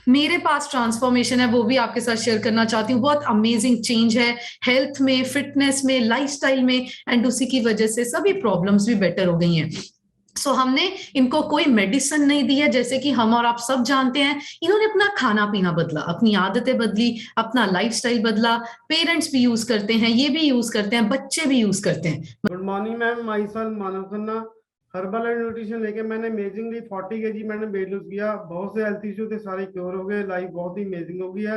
मेरे पास ट्रांसफॉर्मेशन है वो भी आपके साथ शेयर करना चाहती हूँ। बहुत अमेजिंग चेंज है हेल्थ में, फिटनेस में, लाइफस्टाइल में, एंड उसी की वजह से सभी प्रॉब्लम्स भी बेटर हो गई हैं। सो हमने इनको कोई मेडिसिन नहीं दी है, जैसे कि हम और आप सब जानते हैं। इन्होंने अपना खाना पीना बदला, अपनी आदतें बदली, अपना लाइफस्टाइल बदला। पेरेंट्स भी यूज करते हैं, ये भी यूज करते हैं, बच्चे भी यूज करते हैं। Good morning ma'am, my self Manav Khanna. Herbal and nutrition लेके मैंने अमेजिंगली 40 kg मैंने वेट लूज किया। बहुत से हेल्थ इशू थे, सारे क्योर हो गए, लाइफ बहुत ही अमेजिंग हो गई है।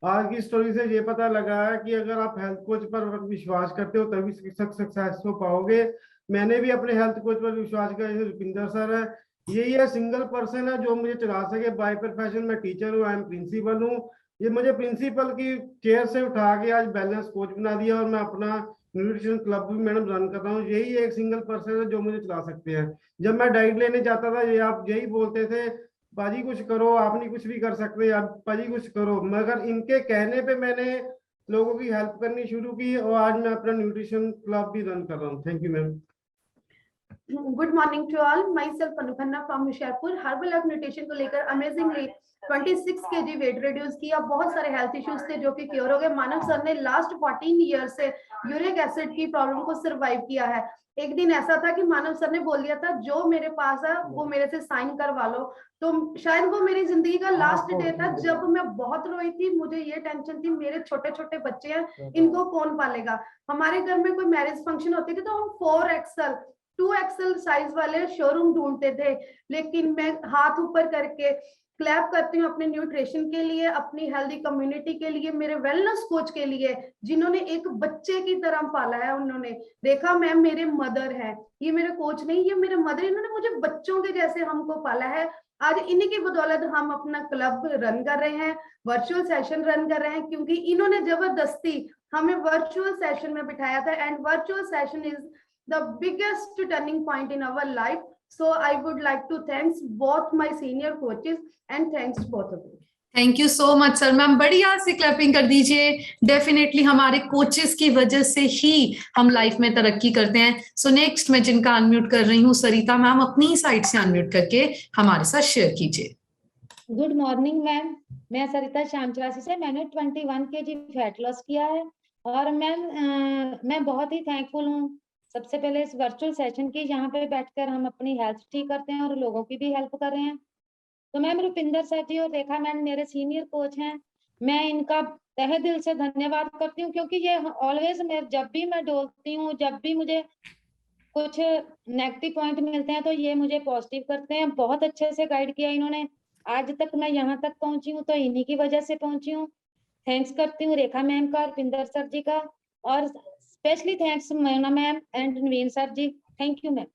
आज की स्टोरी से ये पता लगा है कि अगर आप हेल्थ कोच पर विश्वास करते हो तभी सक्सेस हो पाओगे। मैंने भी अपने हेल्थ कोच पर विश्वास किया, जैसे रुपिंदर सर है, यही है सिंगल पर्सन है जो मुझे चला सके। बाय प्रोफेशन मैं टीचर हूँ, आई एम प्रिंसिपल हूँ। ये मुझे प्रिंसिपल की चेयर से उठा के आज बैलेंस कोच बना दिया, और मैं अपना न्यूट्रिशन क्लब भी मैडम रन कर रहा हूँ। यही एक सिंगल पर्सन है जो मुझे चला सकते हैं। जब मैं डाइट लेने जाता था ये आप यही बोलते थे, पाजी कुछ करो, आप नहीं कुछ भी कर सकते, आप पाजी कुछ करो। मगर इनके कहने पे मैंने लोगों की हेल्प करनी शुरू की, और आज मैं अपना न्यूट्रिशन क्लब भी रन कर रहा हूँ। Thank you ma'am. Good morning to all, myself Anu Khanna from Hoshiarpur. Herbal life nutrition को लेकर अमेजिंगली 26 kg वेट रिड्यूस किया। बहुत सारे हेल्थ इश्यूज थे जो कि क्योर हो गए। मानव सर ने लास्ट 14 ईयर से यूरिक एसिड की प्रॉब्लम को सर्वाइव किया है। एक दिन ऐसा था कि मानव सर ने बोल दिया था जो मेरे पास है वो मेरे से साइन करवा लो। तो शायद वो मेरी जिंदगी का लास्ट डे था जब मैं बहुत रोई थी। मुझे ये टेंशन थी, मेरे छोटे छोटे बच्चे हैं, इनको कौन पालेगा। हमारे घर में कोई मैरिज फंक्शन होती थी तो हम 4XL 2XL साइज वाले शोरूम ढूंढते थे। लेकिन मैं हाथ ऊपर करके क्लैप करती हूँ अपने न्यूट्रिशन के लिए, अपनी हेल्दी कम्युनिटी के लिए, मेरे वेलनेस कोच के लिए जिन्होंने एक बच्चे की तरह पाला है। उन्होंने देखा मैम मेरे मदर है, ये मेरे कोच नहीं, ये मेरे मदर, इन्होंने मुझे बच्चों के जैसे हमको पाला है। आज इन्हीं की बदौलत हम अपना क्लब रन कर रहे हैं, वर्चुअल सेशन रन कर रहे हैं, क्योंकि इन्होंने जबरदस्ती हमें वर्चुअल सेशन में बिठाया था। And virtual session is the biggest turning point in our life. So I would like to thanks both my senior coaches and thanks both of you. Thank you so much sir. Ma'am बढ़िया से clapping कर दीजिए। Definitely हमारे coaches की वजह से ही हम life में तरक्की करते हैं। सो नेक्स्ट मैं जिनका अनम्यूट कर रही हूँ, सरिता मैम अपनी साइड से अनम्यूट करके हमारे साथ शेयर कीजिए। गुड मॉर्निंग मैम, मैं सरिता श्यामचरासी से। मैंने 21 kg फैट लॉस किया है और मैम मैं बहुत ही थैंकफुल हूँ सबसे पहले इस वर्चुअल सेशन की, जहाँ पे बैठकर हम अपनी हेल्थ ठीक करते हैं और लोगों की भी हेल्प कर रहे हैं। तो मैम रुपिंदर सर जी और रेखा मैम मेरे सीनियर कोच हैं, मैं इनका तहे दिल से धन्यवाद करती हूँ, क्योंकि ये ऑलवेज जब भी मैं डोलती हूँ, जब भी मुझे कुछ नेगेटिव पॉइंट मिलते हैं तो ये मुझे पॉजिटिव करते हैं। बहुत अच्छे से गाइड किया इन्होंने, आज तक मैं यहाँ तक पहुंची हूँ तो इन्हीं की वजह से पहुंची हूँ। थैंक्स करती हूँ रेखा मैम का और रुपिंदर सर जी का, और specially thanks Mona ma'am and Naveen sir ji. Thank you ma'am.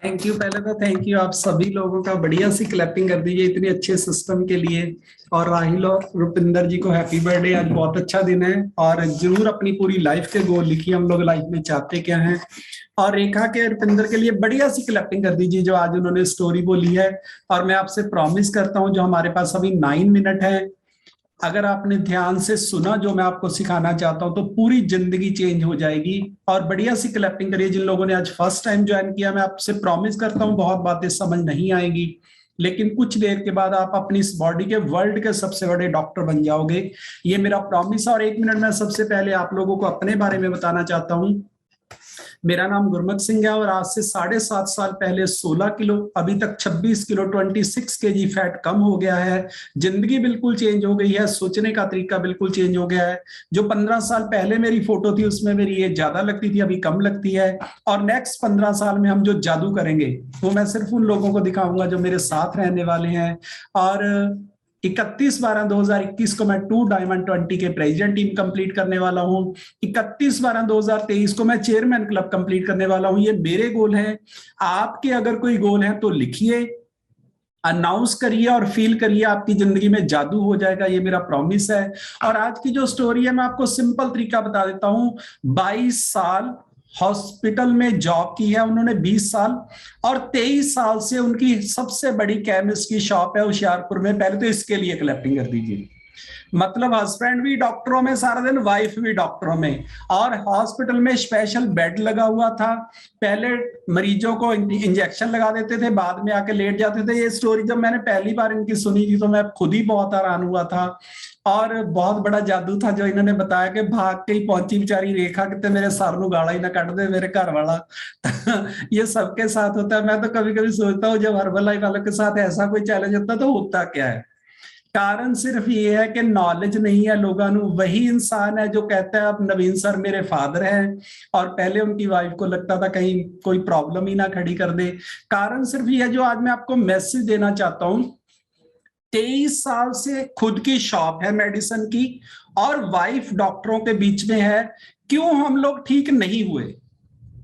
Thank you. पहले तो थैंक यू आप सभी लोगों का, बढ़िया सी क्लैपिंग कर दीजिए इतने अच्छे सिस्टम के लिए। और राहिल और रुपिंदर जी को हैप्पी बर्थडे, आज बहुत अच्छा दिन है और जरूर अपनी पूरी लाइफ के गोल लिखिए, हम लोग लाइफ में चाहते क्या हैं। और रेखा के रुपिंदर के लिए बढ़िया सी क्लैपिंग कर दीजिए जो आज उन्होंने स्टोरी बोली है। और मैं आपसे प्रॉमिस करता हूँ जो हमारे पास अभी 9 मिनट है, अगर आपने ध्यान से सुना जो मैं आपको सिखाना चाहता हूं तो पूरी जिंदगी चेंज हो जाएगी। और बढ़िया सी क्लैपिंग करिए जिन लोगों ने आज फर्स्ट टाइम ज्वाइन किया। मैं आपसे प्रॉमिस करता हूं बहुत बातें समझ नहीं आएंगी, लेकिन कुछ देर के बाद आप अपनी इस बॉडी के वर्ल्ड के सबसे बड़े डॉक्टर बन जाओगे, ये मेरा प्रॉमिस है। और 1 मिनट में सबसे पहले आप लोगों को अपने बारे में बताना चाहता हूं। मेरा नाम गुरमुख सिंह है और आज से 7.5 साल पहले 16 किलो, अभी तक 26 किलो 26 kg फैट कम हो गया है। जिंदगी बिल्कुल चेंज हो गई है, सोचने का तरीका बिल्कुल चेंज हो गया है। जो 15 साल पहले मेरी फोटो थी उसमें मेरी एज ज्यादा लगती थी, अभी कम लगती है। और नेक्स्ट 15 साल में हम जो जादू करेंगे वो मैं सिर्फ उन लोगों को दिखाऊंगा जो मेरे साथ रहने वाले हैं। और 31/12/2021 को मैं 2 डायमंड 20 के प्रेसिडेंट टीम कंप्लीट करने वाला हूं। 31/12/2023 को मैं चेयरमैन क्लब कंप्लीट करने वाला हूं। ये मेरे गोल हैं। आपके अगर कोई गोल है तो लिखिए, अनाउंस करिए और फील करिए, आपकी जिंदगी में जादू हो जाएगा, ये मेरा प्रॉमिस है। और आज की जो स्टोरी है मैं आपको सिंपल तरीका बता देता हूं। 22 साल हॉस्पिटल में जॉब की है उन्होंने, 20 साल, और 23 साल से उनकी सबसे बड़ी केमिस्ट की शॉप है होशियारपुर में। पहले तो इसके लिए क्लैपिंग कर दीजिए। मतलब हस्बैंड भी डॉक्टरों में सारा दिन, वाइफ भी डॉक्टरों में, और हॉस्पिटल में स्पेशल बेड लगा हुआ था। पहले मरीजों को इंजेक्शन लगा देते थे, बाद में आके लेट जाते थे। ये स्टोरी जब मैंने पहली बार इनकी सुनी थी तो मैं खुद ही बहुत हैरान हुआ था। और बहुत बड़ा जादू था जो इन्होंने बताया कि भाग के ही पहुंची बेचारी रेखा, कितने मेरे सर नु गाला ही ना कट दे मेरे घर वाला। ये सबके साथ होता है। मैं तो कभी कभी सोचता हूँ जब हर्बल लाइफ वालों के साथ ऐसा कोई चैलेंज होता तो होता क्या है। कारण सिर्फ ये है कि नॉलेज नहीं है लोगों को। वही इंसान है जो कहता है अब नवीन सर मेरे फादर हैं और पहले उनकी वाइफ को लगता था कहीं कोई प्रॉब्लम ही ना खड़ी कर दे। कारण सिर्फ ये है जो आज मैं आपको मैसेज देना चाहता हूं। 23 साल से खुद की शॉप है मेडिसिन की और वाइफ डॉक्टरों के बीच में है। क्यों हम लोग ठीक नहीं हुए,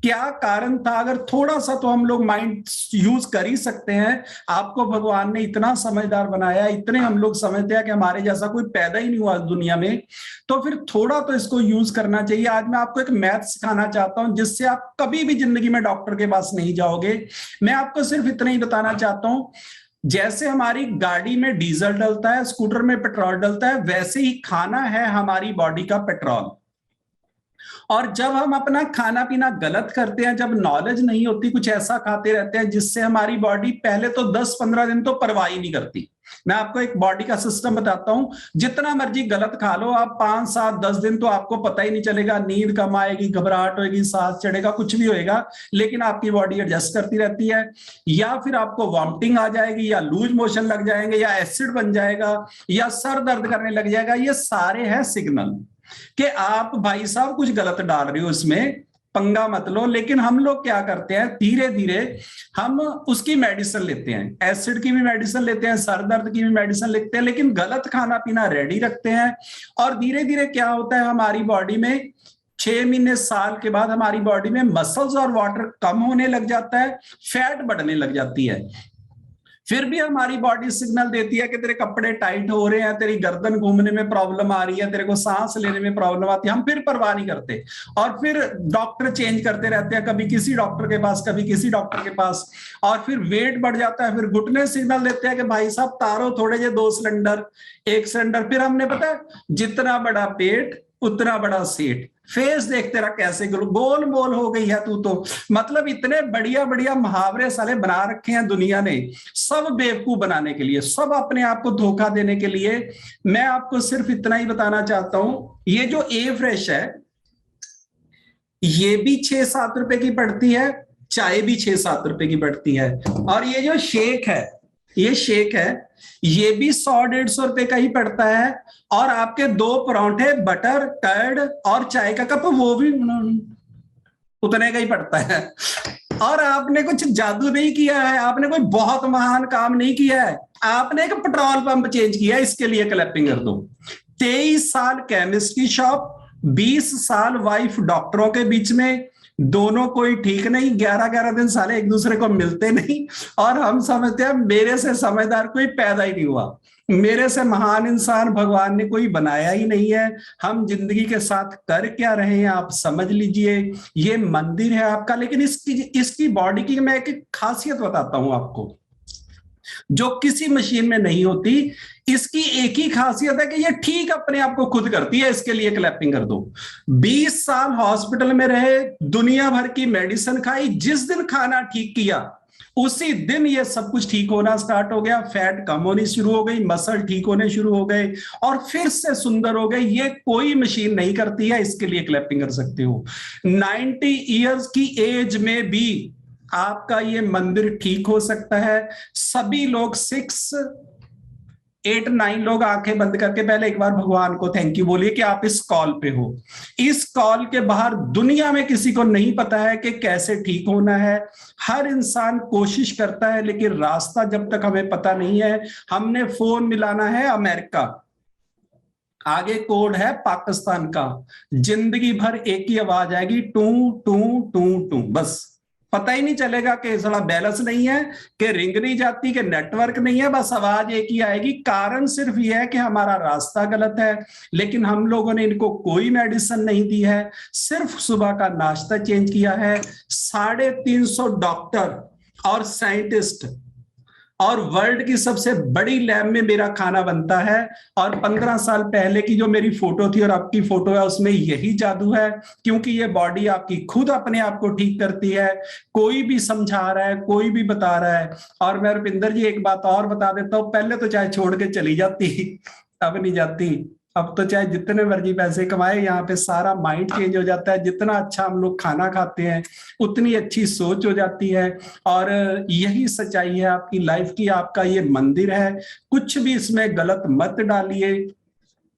क्या कारण था? अगर थोड़ा सा तो हम लोग माइंड यूज कर ही सकते हैं। आपको भगवान ने इतना समझदार बनाया, इतने हम लोग समझते हैं कि हमारे जैसा कोई पैदा ही नहीं हुआ दुनिया में, तो फिर थोड़ा तो इसको यूज करना चाहिए। आज मैं आपको एक मैथ सिखाना चाहता हूं जिससे आप कभी भी जिंदगी में डॉक्टर के पास नहीं जाओगे। मैं आपको सिर्फ इतना ही बताना चाहता हूं, जैसे हमारी गाड़ी में डीजल डलता है, स्कूटर में पेट्रोल डलता है, वैसे ही खाना है हमारी बॉडी का पेट्रोल। और जब हम अपना खाना पीना गलत करते हैं, जब नॉलेज नहीं होती, कुछ ऐसा खाते रहते हैं जिससे हमारी बॉडी पहले तो 10-15 दिन तो परवाह ही नहीं करती। मैं आपको एक बॉडी का सिस्टम बताता हूं, जितना मर्जी गलत खा लो आप, 5, 7, 10 दिन तो आपको पता ही नहीं चलेगा। नींद कम आएगी, घबराहट होगी, सांस चढ़ेगा, कुछ भी होएगा, लेकिन आपकी बॉडी एडजस्ट करती रहती है। या फिर आपको वॉमिटिंग आ जाएगी, या लूज मोशन लग जाएंगे, या एसिड बन जाएगा, या सर दर्द करने लग जाएगा। ये सारे हैं सिग्नल कि आप भाई साहब कुछ गलत डाल रहे हो, इसमें पंगा मत लो। लेकिन हम लोग क्या करते हैं, धीरे धीरे हम उसकी मेडिसिन लेते हैं, एसिड की भी मेडिसिन लेते हैं, सर दर्द की भी मेडिसिन लेते हैं, लेकिन गलत खाना पीना रेडी रखते हैं। और धीरे धीरे क्या होता है, हमारी बॉडी में 6 महीने साल के बाद हमारी बॉडी में मसल्स और वाटर कम होने लग जाता है, फैट बढ़ने लग जाती है। फिर भी हमारी बॉडी सिग्नल देती है कि तेरे कपड़े टाइट हो रहे हैं, तेरी गर्दन घूमने में प्रॉब्लम आ रही है, तेरे को सांस लेने में प्रॉब्लम आती है, हम फिर परवाह नहीं करते और फिर डॉक्टर चेंज करते रहते हैं, कभी किसी डॉक्टर के पास कभी किसी डॉक्टर के पास, और फिर वेट बढ़ जाता है, फिर घुटने सिग्नल देते हैं कि भाई साहब तारो थोड़े जे 2 सिलेंडर 1 सिलेंडर। फिर हमने पता है जितना बड़ा पेट उतना बड़ा सीट, फेस देख तेरा कैसे गोल मोल हो गई है तू तो। मतलब इतने बढ़िया बढ़िया मुहावरे साले बना रखे हैं दुनिया ने, सब बेवकूफ बनाने के लिए, सब अपने आप को धोखा देने के लिए। मैं आपको सिर्फ इतना ही बताना चाहता हूं, ये जो ए फ्रेश है ये भी 6-7 रुपए की पड़ती है, चाय भी 6-7 रुपए की पड़ती है, और ये जो शेक है ये शेक है ये भी 100-150 रुपए का ही पड़ता है, और आपके 2 परांठे बटर कर्ड और चाय का कप वो भी उतने का ही पड़ता है। और आपने कुछ जादू नहीं किया है, आपने कोई बहुत महान काम नहीं किया है, आपने एक पेट्रोल पंप चेंज किया, इसके लिए क्लैपिंग कर दो। 23 साल केमिस्ट की शॉप, 20 साल वाइफ डॉक्टरों के बीच में, दोनों कोई ठीक नहीं, 11-11 दिन साले एक दूसरे को मिलते नहीं, और हम समझते हैं मेरे से समझदार कोई पैदा ही नहीं हुआ, मेरे से महान इंसान भगवान ने कोई बनाया ही नहीं है। हम जिंदगी के साथ कर क्या रहे हैं आप समझ लीजिए। ये मंदिर है आपका, लेकिन इसकी बॉडी की मैं एक खासियत बताता हूं आपको जो किसी मशीन में नहीं होती। इसकी एक ही खासियत है कि ये ठीक अपने आप को खुद करती है, इसके लिए क्लैपिंग कर दो। 20 साल हॉस्पिटल में रहे, दुनिया भर की मेडिसिन खाई, जिस दिन खाना ठीक किया उसी दिन ये सब कुछ ठीक होना स्टार्ट हो गया, फैट कम होनी शुरू हो गई, मसल ठीक होने शुरू हो गए और फिर से सुंदर हो गए। ये कोई मशीन नहीं करती है, इसके लिए क्लैपिंग कर सकते हो। 90 इयर्स की एज में भी आपका ये मंदिर ठीक हो सकता है। सभी लोग 6, 8, 9 लोग आंखें बंद करके पहले एक बार भगवान को थैंक यू बोलिए कि आप इस कॉल पे हो। इस कॉल के बाहर दुनिया में किसी को नहीं पता है कि कैसे ठीक होना है। हर इंसान कोशिश करता है, लेकिन रास्ता जब तक हमें पता नहीं है। हमने फोन मिलाना है अमेरिका, आगे कोड है पाकिस्तान का, जिंदगी भर एक ही आवाज आएगी, टू टू टू टू, बस पता ही नहीं चलेगा कि साला बैलेंस नहीं है, कि रिंग नहीं जाती, कि नेटवर्क नहीं है, बस आवाज एक ही आएगी। कारण सिर्फ यह है कि हमारा रास्ता गलत है, लेकिन हम लोगों ने इनको कोई मेडिसिन नहीं दी है, सिर्फ सुबह का नाश्ता चेंज किया है। 350 डॉक्टर और साइंटिस्ट और वर्ल्ड की सबसे बड़ी लैब में मेरा खाना बनता है, और 15 साल पहले की जो मेरी फोटो थी और आपकी फोटो है उसमें यही जादू है, क्योंकि ये बॉडी आपकी खुद अपने आप को ठीक करती है। कोई भी समझा रहा है, कोई भी बता रहा है। और मैं रुपिंदर जी एक बात और बता देता हूँ, पहले तो चाहे छोड़ के चली जाती, अब नहीं जाती। अब तो चाहे जितने मर्जी पैसे कमाए, यहाँ पे सारा माइंड चेंज हो जाता है। जितना अच्छा हम लोग खाना खाते हैं उतनी अच्छी सोच हो जाती है, और यही सच्चाई है आपकी लाइफ की। आपका ये मंदिर है, कुछ भी इसमें गलत मत डालिए,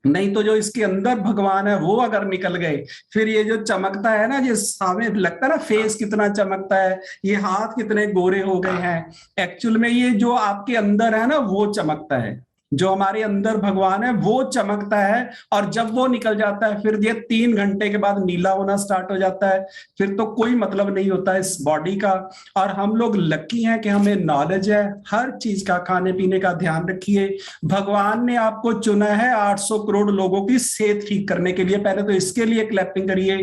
नहीं तो जो इसके अंदर भगवान है वो अगर निकल गए, फिर ये जो चमकता है ना, जो सामने लगता है ना फेस कितना चमकता है, ये हाथ कितने गोरे हो गए हैं, एक्चुअल में ये जो आपके अंदर है ना वो चमकता है, जो हमारे अंदर भगवान है वो चमकता है। और जब वो निकल जाता है फिर ये 3 घंटे के बाद नीला होना स्टार्ट हो जाता है, फिर तो कोई मतलब नहीं होता इस बॉडी का। और हम लोग लकी हैं कि हमें नॉलेज है हर चीज का। खाने पीने का ध्यान रखिए, भगवान ने आपको चुना है 800 करोड़ लोगों की सेहत ठीक करने के लिए, पहले तो इसके लिए क्लैपिंग करिए।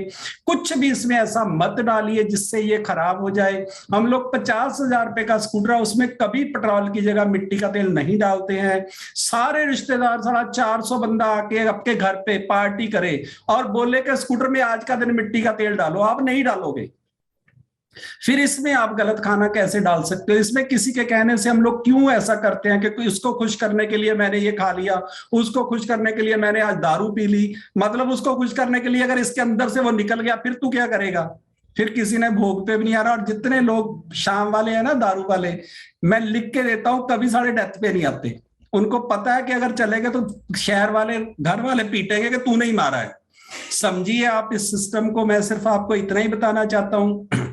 कुछ भी इसमें ऐसा मत डालिए जिससे ये खराब हो जाए। हम लोग 50,000 रुपए का स्कूटर है, उसमें कभी पेट्रोल की जगह मिट्टी का तेल नहीं डालते हैं। सारे रिश्तेदार 450 बंदा आके आपके घर पे पार्टी करे और बोले कि स्कूटर में आज का दिन मिट्टी का तेल डालो, आप नहीं डालोगे। फिर इसमें आप गलत खाना कैसे डाल सकते हो? इसमें किसी के कहने से हम लोग क्यों ऐसा करते हैं कि उसको खुश करने के लिए मैंने ये खा लिया, उसको खुश करने के लिए मैंने आज दारू पी ली, मतलब उसको खुश करने के लिए अगर इसके अंदर से वो निकल गया फिर तू क्या करेगा? फिर किसी ने भोग पे भी नहीं आ रहा। और जितने लोग शाम वाले हैं ना, दारू वाले, मैं लिख के देता हूं कभी साढ़े डेथ पे नहीं आते। उनको पता है कि अगर चलेंगे तो शहर वाले घर वाले पीटेंगे कि तू नहीं मारा है। समझिए आप इस सिस्टम को। मैं सिर्फ आपको इतना ही बताना चाहता हूं,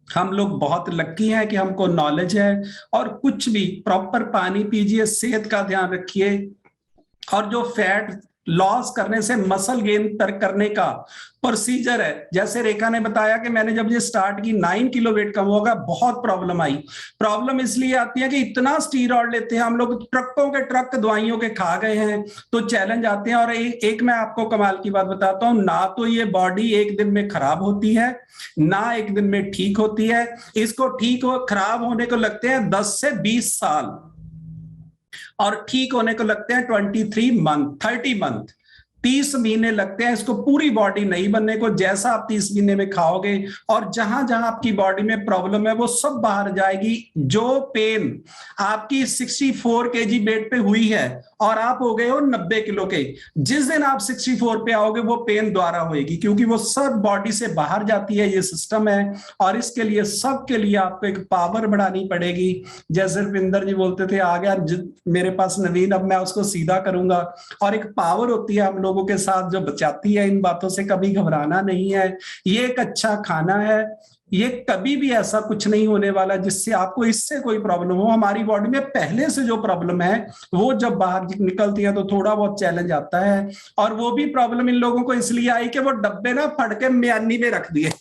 हम लोग बहुत लकी हैं कि हमको नॉलेज है। और कुछ भी प्रॉपर पानी पीजिए, सेहत का ध्यान रखिए। और जो फैट लॉस करने से मसल गेन करने का प्रोसीजर है। जैसे रेखा ने बताया कि मैंने जब ये स्टार्ट की 9 किलो वेट कम होगा, बहुत प्रॉब्लम आई। प्रॉब्लम इसलिए आती है कि इतना स्टीरॉयड लेते हैं हम लोग, ट्रकों के ट्रक दवाइयों के खा गए हैं, तो चैलेंज आते हैं। और एक मैं आपको कमाल की बात बताता हूं, ना तो ये बॉडी एक दिन में खराब होती है, ना एक दिन में ठीक होती है। इसको खराब होने को लगते हैं 10 से 20 साल, और ठीक होने को लगते हैं 23 मंथ, 30 मंथ, 30 महीने लगते हैं इसको पूरी बॉडी नहीं बनने को। जैसा आप 30 महीने में खाओगे और जहां जहां आपकी बॉडी में प्रॉब्लम है वो सब बाहर जाएगी। जो पेन आपकी 64 केजी वेट पे हुई है और आप हो गए हो 90 किलो के, जिस दिन आप 64 पे आओगे वो पेन दोबारा होएगी, क्योंकि वो सब बॉडी से बाहर जाती है। ये सिस्टम है, और इसके लिए सबके लिए आपको एक पावर बढ़ानी पड़ेगी। जैसे रविंदर जी बोलते थे, आ गया मेरे पास नवीन, अब मैं उसको सीधा करूंगा। और एक पावर होती है हम लोगों के साथ जो बचाती है, इन बातों से कभी घबराना नहीं है। ये एक अच्छा खाना है, ये कभी भी ऐसा कुछ नहीं होने वाला जिससे आपको इससे कोई प्रॉब्लम हो। हमारी बॉडी में पहले से जो प्रॉब्लम है वो जब बाहर निकलती है तो थोड़ा बहुत चैलेंज आता है। और वो भी प्रॉब्लम इन लोगों को इसलिए आई कि वो डब्बे ना फट के म्यानी में रख दिए।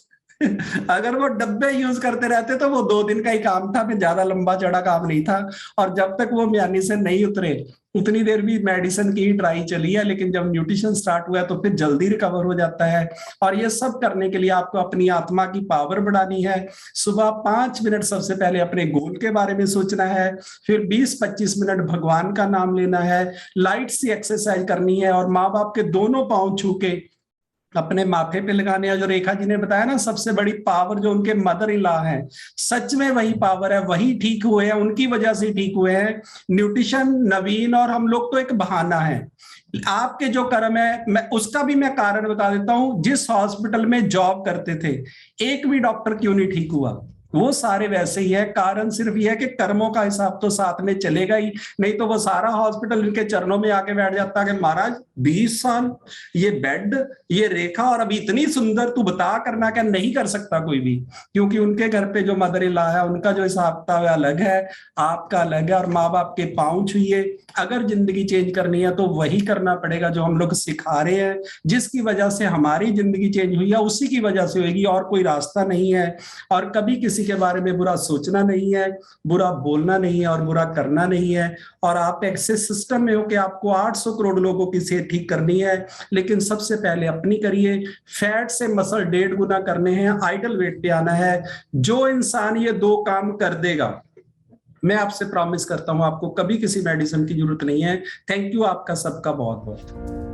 अगर वो डब्बे यूज करते रहते तो वो 2 दिन का ही काम था, फिर ज्यादा लंबा चौड़ा काम नहीं था। और जब तक वो म्यानी से नहीं उतरे उतनी देर भी मेडिसिन की ही ट्राई चली है, लेकिन जब न्यूट्रिशन स्टार्ट हुआ तो फिर जल्दी रिकवर हो जाता है। और ये सब करने के लिए आपको अपनी आत्मा की पावर बढ़ानी है। सुबह 5 मिनट सबसे पहले अपने गोल के बारे में सोचना है, फिर 20-25 मिनट भगवान का नाम लेना है, लाइट सी एक्सरसाइज करनी है, और माँ बाप के दोनों पांव छू के अपने माथे पे लगाने हैं। जो रेखा जी ने बताया ना, सबसे बड़ी पावर जो उनके मदर इन लॉ है, सच में वही पावर है, वही ठीक हुए हैं, उनकी वजह से ठीक हुए हैं। न्यूट्रिशन, नवीन और हम लोग तो एक बहाना है। आपके जो कर्म है, उसका भी मैं कारण बता देता हूं। जिस हॉस्पिटल में जॉब करते थे, एक भी डॉक्टर क्यों नहीं ठीक हुआ? वो सारे वैसे ही है। कारण सिर्फ ये है कि कर्मों का हिसाब तो साथ में चलेगा ही, नहीं तो वो सारा हॉस्पिटल इनके चरणों में आके बैठ जाता कि महाराज 20 साल ये बेड, ये रेखा, और अभी इतनी सुंदर, तू बता करना क्या? नहीं कर सकता कोई भी, क्योंकि उनके घर पे जो मदर इन लॉ है उनका जो हिसाब किताब अलग है, आपका अलग है। और माँ बाप के पांव छुइए। अगर जिंदगी चेंज करनी है तो वही करना पड़ेगा जो हम लोग सिखा रहे हैं। जिसकी वजह से हमारी जिंदगी चेंज हुई है उसी की वजह से होगी, और कोई रास्ता नहीं है। और कभी किसी के बारे में बुरा सोचना नहीं है, बुरा बोलना नहीं है, और बुरा करना नहीं है। और आप ऐसे सिस्टम में हो कि आपको 800 करोड़ लोगों की सेहत ठीक करनी है, लेकिन सबसे पहले अपनी करिए। फैट से मसल 1.5 गुना करने हैं, आइडल वेट पे आना है। जो इंसान ये 2 काम कर देगा, मैं आपसे प्रॉमिस करता हूं आपको कभी किसी मेडिसिन की जरूरत नहीं है। थैंक यू आपका सबका बहुत बहुत।